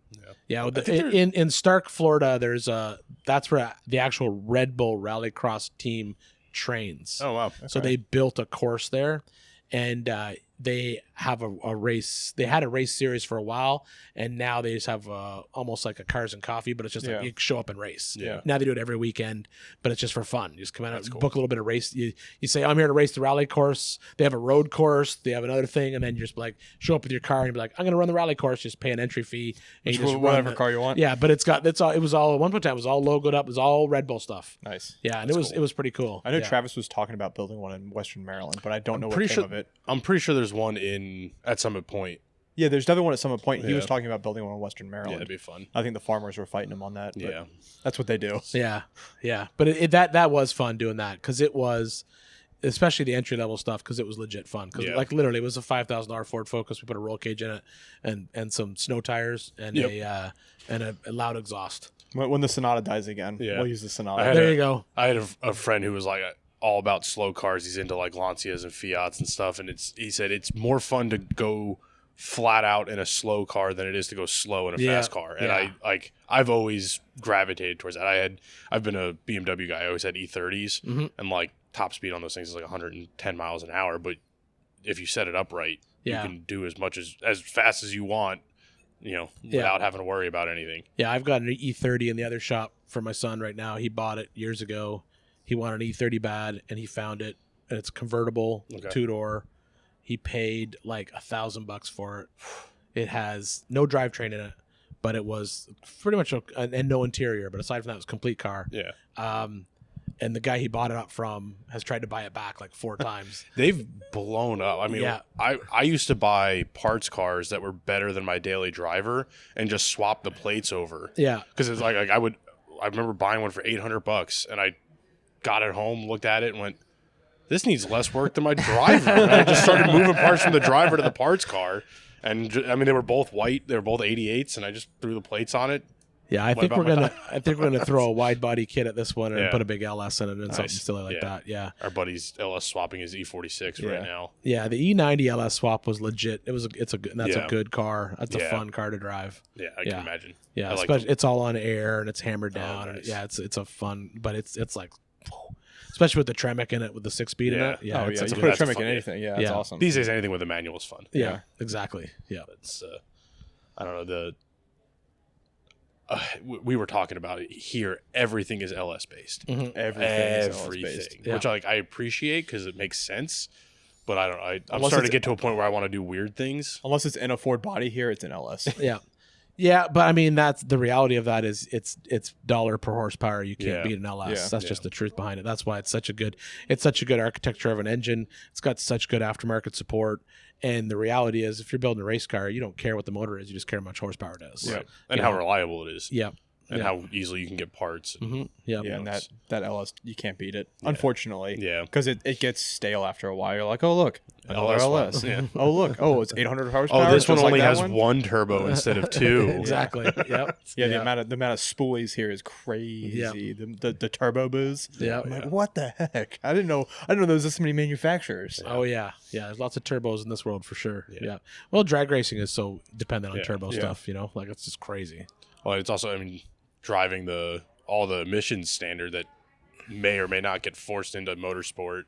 Yeah, in Stark, Florida, that's where the actual Red Bull rallycross team trains. Oh, wow. So they built a course there, and they have a race. They had a race series for a while, and now they just have almost like a Cars and Coffee, but it's just like you show up and race. Yeah. Now they do it every weekend, but it's just for fun. You just come out, book a little bit of race. You say, I'm here to race the rally course. They have a road course. They have another thing, and then you just like show up with your car and be like, I'm going to run the rally course. Just pay an entry fee, and you just whatever car you want. Yeah, but it was all at one point in time. It was all logoed up. It was all Red Bull stuff. Nice. Yeah, and it was pretty cool. I know Travis was talking about building one in Western Maryland, but I don't know what came of it. I'm pretty sure there's one at Summit Point. Yeah, there's definitely one at Summit Point. He was talking about building one in Western Maryland. Yeah, that'd be fun. I think the farmers were fighting him on that. But that's what they do. Yeah. But that was fun doing that because it was, especially the entry level stuff, because it was legit fun. Because like literally, it was a $5,000 Ford Focus. We put a roll cage in it and some snow tires and a loud exhaust. When the Sonata dies again, we'll use the Sonata. There you go. I had a friend who was like all about slow cars. He's into like Lancias and Fiats and stuff, and he said it's more fun to go flat out in a slow car than it is to go slow in a fast car. And I've always gravitated towards that. I've been a BMW guy. I always had E30s, and like top speed on those things is like 110 miles an hour. But if you set it up right, you can do as much as fast as you want, without having to worry about anything. Yeah, I've got an E30 in the other shop for my son right now. He bought it years ago. He wanted an E30 bad, and he found it, and it's convertible, 2-door. He paid like $1,000 for it. It has no drivetrain in it, but it was pretty much and no interior. But aside from that, it was a complete car. Yeah. And the guy he bought it up from has tried to buy it back like 4 times. They've blown up. I mean, I used to buy parts cars that were better than my daily driver and just swap the plates over. Yeah. Because it's like I remember buying one for $800, and I got it home, looked at it, and went, this needs less work than my driver. And I just started moving parts from the driver to the parts car. And I mean, they were both white. They were both 88s, and I just threw the plates on it. Yeah, I think we're gonna throw a wide body kit at this one and put a big LS in it and something silly like that. Yeah, our buddy's LS swapping his E46 right now. Yeah, the E90 LS swap was legit. That's a good car. That's a fun car to drive. Yeah, I can imagine. Yeah, especially it's all on air and it's hammered down. Nice. And it's a fun, but it's like. Especially with the Tremec in it, with the 6-speed in it. Yeah, you put a Tremec in anything. Yeah, that's awesome. These days, anything with a manual is fun. Yeah, exactly. Yeah. It's, I don't know, we were talking about it here. Everything is LS based. Mm-hmm. Everything is LS based. Which I appreciate because it makes sense. But I don't know. I'm starting to get to a point where I want to do weird things. Unless it's in a Ford body here, it's in LS. Yeah. Yeah, but I mean that's the reality of that is it's dollar per horsepower. You can't beat an LS. Yeah. That's just the truth behind it. That's why it's such a good architecture of an engine. It's got such good aftermarket support. And the reality is if you're building a race car, you don't care what the motor is, you just care how much horsepower it is. Right. And how reliable it is. Yeah. And how easily you can get parts. Mm-hmm. Yeah, and that LS, you can't beat it, unfortunately. Yeah. Because it gets stale after a while. You're like, oh, look, another LS. Yeah. Oh, look. Oh, it's 800 horsepower. Oh, this one only has one turbo instead of 2. Exactly. Yep. Yeah, the amount of spoolies here is crazy. Yep. The turbo boost. Yeah. I'm like, what the heck? I didn't know there was this many manufacturers. Oh, yeah. Yeah, there's lots of turbos in this world for sure. Yeah. Well, drag racing is so dependent on turbo stuff, like it's just crazy. Well, it's also, I mean, driving the all the emissions standard that may or may not get forced into motorsport.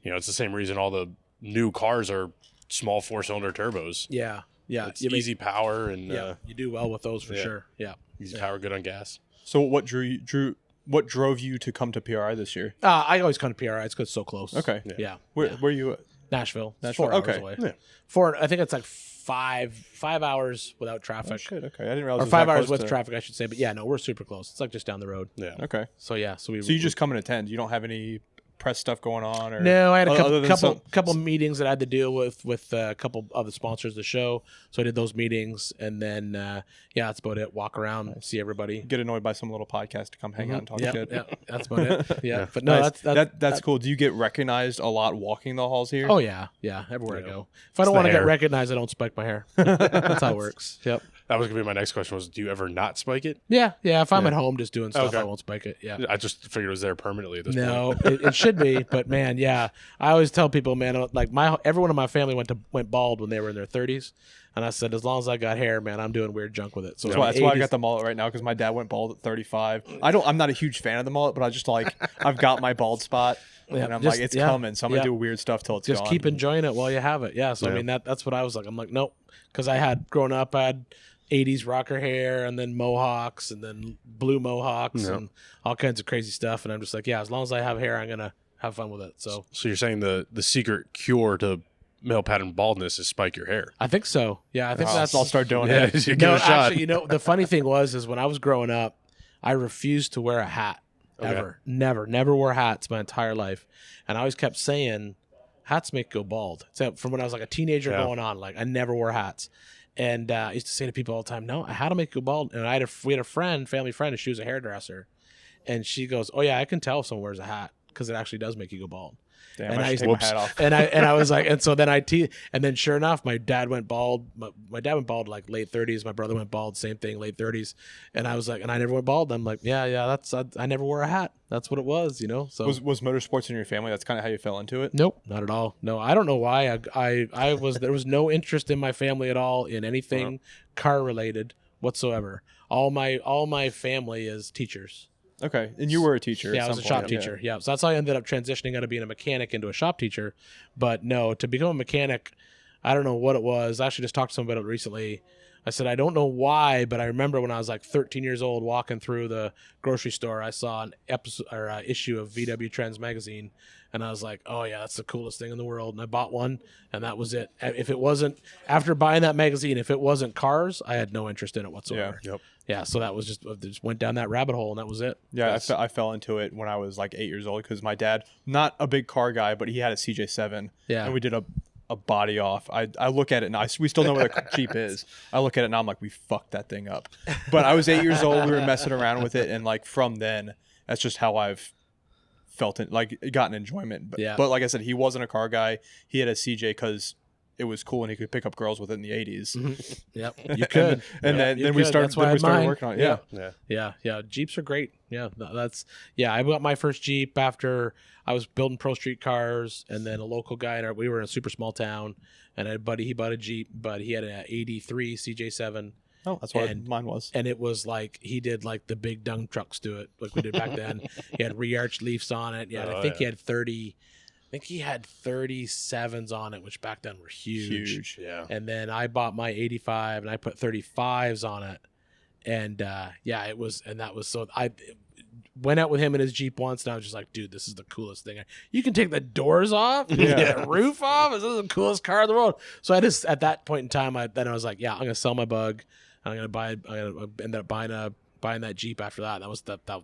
You know, it's the same reason all the new cars are small 4-cylinder turbos. Yeah. It's easy power and you do well with those for sure. Yeah. Easy power, good on gas. So what drove you to come to PRI this year? I always come to PRI. It's because it's so close. Okay. Yeah. Where are you at? Nashville. It's Nashville? 4 hours Okay. away. Yeah. I think it's like five hours without traffic. Oh, shit. Okay. I didn't realize. Or it was 5 that hours close with traffic, I should say. But yeah, no, we're super close. It's like just down the road. Yeah. Okay. So yeah, So you just come and attend. You don't have any press stuff going on, or no? I had a other than couple meetings that I had to deal with a couple of the sponsors of the show. So I did those meetings, and then that's about it. Walk around, see everybody. get annoyed by some little podcast to come hang out and talk shit. Yeah, that's about it. Yeah, but no, Nice. that's That's cool. Do you get recognized a lot walking the halls here? Oh yeah, everywhere I go. If I don't want to get recognized, I don't spike my hair. That's how it works. Yep. That was gonna be my next question. Was do you ever not spike it? Yeah. If I'm at home just doing stuff, Okay. I won't spike it. Yeah. I just figured it was there permanently at this point. No, it should be, but man, yeah. I always tell people, man, like everyone in my family went bald when they were in their 30s, and I said, as long as I got hair, man, I'm doing weird junk with it. So That's why I got the mullet right now, because my dad went bald at 35. I'm not a huge fan of the mullet, but I just I've got my bald spot, and I'm like, it's coming, so I'm gonna do weird stuff till it's just gone. keep enjoying it while you have it. Yeah. So I mean that's what I was like. I'm like, nope, because I had growing up, I had 80s rocker hair and then mohawks and then blue mohawks and all kinds of crazy stuff, and I'm just like, yeah, as long as I have hair, I'm gonna have fun with it. So you're saying the secret cure to male pattern baldness is spike your hair? I think so. Yeah, I think I'll start doing Yeah, it. you give it a shot. Actually, the funny thing is when I was growing up, I refused to wear a hat ever. Never wore hats my entire life, and I always kept saying, hats make you go bald. So from when I was like a teenager going on, like I never wore hats. And I used to say to people all the time, no, a hat will make you go bald. And we had a family friend, and she was a hairdresser. And she goes, oh, yeah, I can tell if someone wears a hat because it actually does make you go bald. Damn, and I should take my hat off. and I was like, and so then and then sure enough, my dad went bald. My dad went bald like late 30s. My brother went bald, same thing, late 30s. And I was like, and I never went bald. I'm like, yeah, I never wore a hat. That's what it was, So was motorsports in your family? That's kind of how you fell into it? Nope, not at all. No, I don't know why. There was no interest in my family at all in anything car related whatsoever. All my family is teachers. Okay, and you were a teacher. Yeah, I was a shop teacher. Yeah, so that's how I ended up transitioning out of being a mechanic into a shop teacher. But no, to become a mechanic, I don't know what it was. I actually just talked to someone about it recently. I said, I don't know why, but I remember when I was like 13 years old walking through the grocery store, I saw an episode or issue of VW Trends magazine, and I was like, oh yeah, that's the coolest thing in the world. And I bought one, and that was it. If it wasn't, after buying that magazine, if it wasn't cars, I had no interest in it whatsoever. Yeah, so that was just went down that rabbit hole, and that was it. Yeah, I fell into it when I was like 8 years old because my dad, not a big car guy, but he had a CJ7. Yeah. And we did a body off. I look at it and we still know what a Jeep is. I look at it and I'm like, we fucked that thing up. But I was 8 years old. We were messing around with it, and like from then, that's just how I've felt it, like gotten enjoyment. But like I said, he wasn't a car guy. He had a CJ because it was cool and he could pick up girls with it in the 80s. Mm-hmm. Yep, you could. Then we started working on it. Yeah. Jeeps are great. Yeah, I got my first Jeep after I was building pro street cars, and then a local guy, we were in a super small town, and a buddy, he bought a Jeep, but he had an 83 CJ7. Oh, that's what mine was. And it was like, he did like the big dump trucks to it, like we did back then. He had re-arched leafs on it. Yeah, I think he had 37s on it, which back then were huge. Yeah. And then I bought my 85 and I put 35s on it. And it was, and that was, so I went out with him in his Jeep once, and I was just like, dude, this is the coolest thing. You can take the doors off, you can get the roof off. This is the coolest car in the world. So I just, at that point in time, I was like, yeah, I'm going to sell my Bug. I ended up buying that Jeep after that.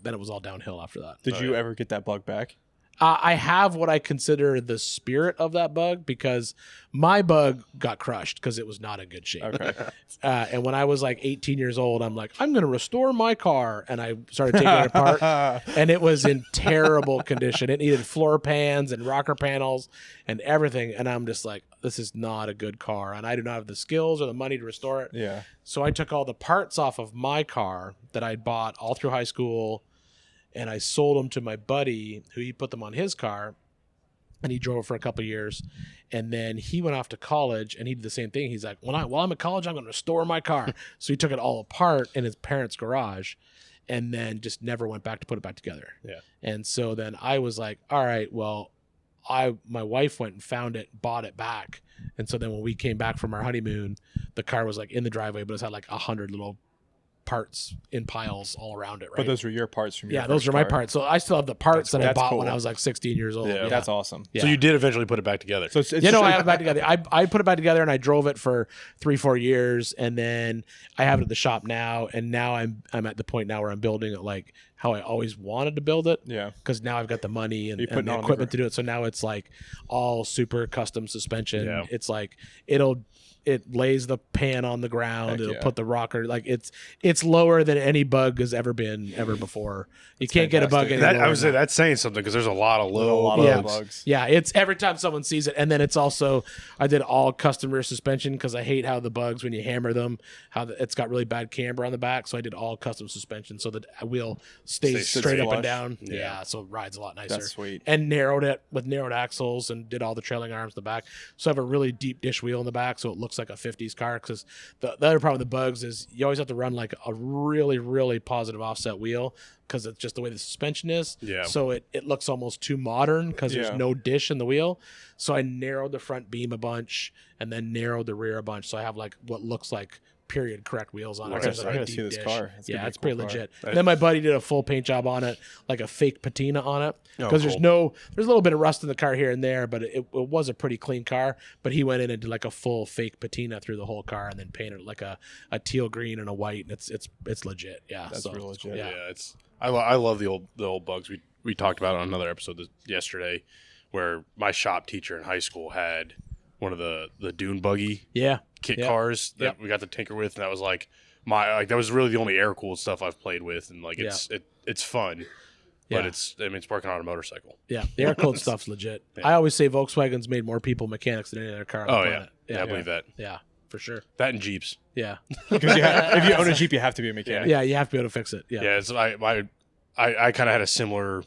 Then it was all downhill after that. Did you ever get that Bug back? I have what I consider the spirit of that Bug, because my Bug got crushed because it was not in good shape. Okay. And when I was like 18 years old, I'm like, I'm going to restore my car. And I started taking it apart, and it was in terrible condition. It needed floor pans and rocker panels and everything. And I'm just like, this is not a good car. And I do not have the skills or the money to restore it. Yeah. So I took all the parts off of my car that I'd bought all through high school, and I sold them to my buddy, who he put them on his car, and he drove it for a couple of years. And then he went off to college, and he did the same thing. He's like, while I'm at college, I'm going to restore my car. So he took it all apart in his parents' garage. and then just never went back to put it back together. Yeah. And so then I was like, all right, well, my wife went and found it, bought it back. And so then when we came back from our honeymoon, the car was like in the driveway, but it had like 100 little parts in piles all around it. Right. But those were your parts from your those are my parts. So I still have the parts that I bought cool. when I was like 16 years old. Yeah. That's awesome. So you did eventually put it back together. So it's I have it back together. I put it back together and I drove it for 3-4 years, and then I have it at the shop now. And now I'm at the point now where I'm building it like how I always wanted to build it. Yeah. Because now I've got the money and the on equipment to do it. So now it's like all super custom suspension. Yeah. It's like it lays the pan on the ground. It'll put the rocker, like it's lower than any bug has ever been before. You can't get a bug anymore. I would say that's saying something, because there's a lot of low bugs. Yeah, it's every time someone sees it. And then it's also, I did all custom rear suspension because I hate how the bugs, when you hammer them, it's got really bad camber on the back. So I did all custom suspension so that the wheel stays straight up and down. Yeah, so it rides a lot nicer. That's sweet. And narrowed it with narrowed axles and did all the trailing arms in the back. So I have a really deep dish wheel in the back, so it looks like a 50s car. Because the other problem with the bugs is you always have to run like a really, really positive offset wheel, because it's just the way the suspension is. Yeah. So it looks almost too modern because there's no dish in the wheel. So I narrowed the front beam a bunch and then narrowed the rear a bunch. So I have like what looks like period correct wheels on it. I gotta see this car. It's pretty legit. And then my buddy did a full paint job on it, like a fake patina on it, because there's a little bit of rust in the car here and there, but it was a pretty clean car. But he went in and did like a full fake patina through the whole car and then painted it like a teal green and a white, and it's legit. Yeah, that's real legit. Yeah, it's I love the old bugs. We talked about it on another episode yesterday, where my shop teacher in high school had one of the dune buggy kit cars that we got to tinker with, and that was like that was really the only air cooled stuff I've played with, and like it's fun, but it's working on a motorcycle. Yeah, the air cooled stuff's legit. Yeah. I always say Volkswagen's made more people mechanics than any other car on the planet. Yeah, I believe that. Yeah, for sure. That and Jeeps. Yeah, because if you own a Jeep, you have to be a mechanic. Yeah, you have to be able to fix it. Yeah, It's I kind of had a similar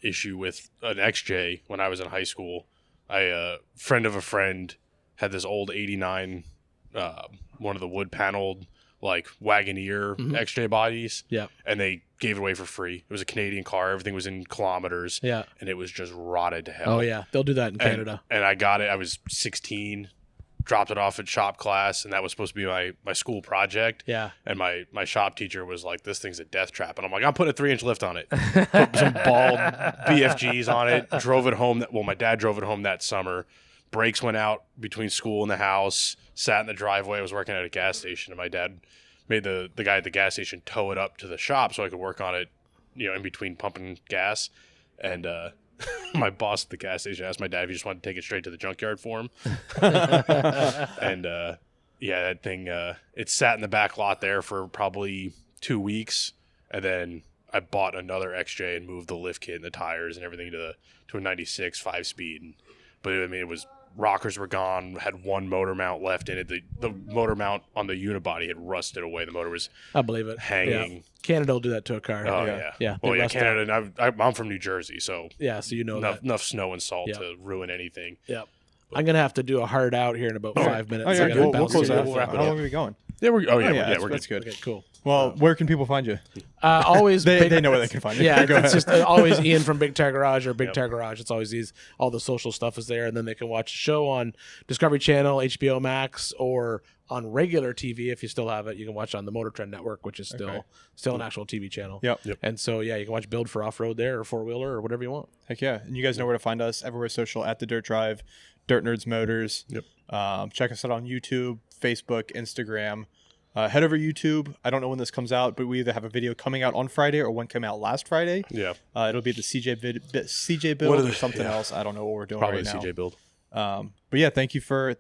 issue with an XJ when I was in high school. Friend of a friend had this old 89, one of the wood paneled like Wagoneer XJ bodies. Yeah. And they gave it away for free. It was a Canadian car. Everything was in kilometers. Yeah. And it was just rotted to hell. Oh yeah. They'll do that in Canada. And I got it. I was 16, dropped it off at shop class, and that was supposed to be my school project. Yeah. And my shop teacher was like, "This thing's a death trap." And I'm like, "I'm putting a 3-inch lift on it." Put some bald BFGs on it. Drove it home. My dad drove it home that summer. Brakes went out between school and the house. Sat in the driveway. I was working at a gas station, and my dad made the guy at the gas station tow it up to the shop so I could work on it, in between pumping gas. And my boss at the gas station asked my dad if he just wanted to take it straight to the junkyard for him. And that thing, it sat in the back lot there for probably 2 weeks, and then I bought another XJ and moved the lift kit and the tires and everything to a 96 5-speed. But it was, rockers were gone, had one motor mount left in it. The motor mount on the unibody had rusted away. The motor was I believe it. Hanging. Yeah. Canada will do that to a car. Oh, yeah. Yeah. Well, yeah, Canada. And I'm from New Jersey, so so you know enough snow and salt to ruin anything. Yeah. I'm going to have to do a hard out here in about 5 minutes. Oh, yeah, we'll close out. We'll wrap it How up. long are we going? Yeah, we're good. That's good. Okay, cool. Well, where can people find you? Always they know where they can find you. Yeah, it's just always Ian from Big Tire Garage or Big Tire Garage. It's always these. All the social stuff is there, and then they can watch the show on Discovery Channel, HBO Max, or on regular TV if you still have it. You can watch on the Motor Trend Network, which is still an actual TV channel. Yep. And so you can watch Build for Off-Road there, or FourWheeler, or whatever you want. Heck yeah! And you guys know where to find us everywhere social at the Dirt Drive, DirtNerds Motors. Yep. Check us out on YouTube, Facebook, Instagram. Head over YouTube. I don't know when this comes out, but we either have a video coming out on Friday or one came out last Friday. Yeah. It'll be the CJ build or something else. I don't know what we're doing right now. Probably CJ build. But yeah, thank you for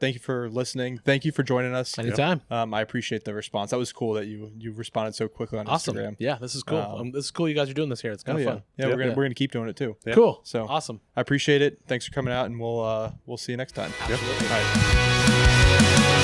listening. Thank you for joining us. Anytime. I appreciate the response. That was cool that you responded so quickly on Instagram. Yeah, this is cool. This is cool. You guys are doing this here. It's kind of fun. Yeah, we're gonna keep doing it too. Yeah. Cool. So awesome. I appreciate it. Thanks for coming out, and we'll see you next time. Absolutely. All right.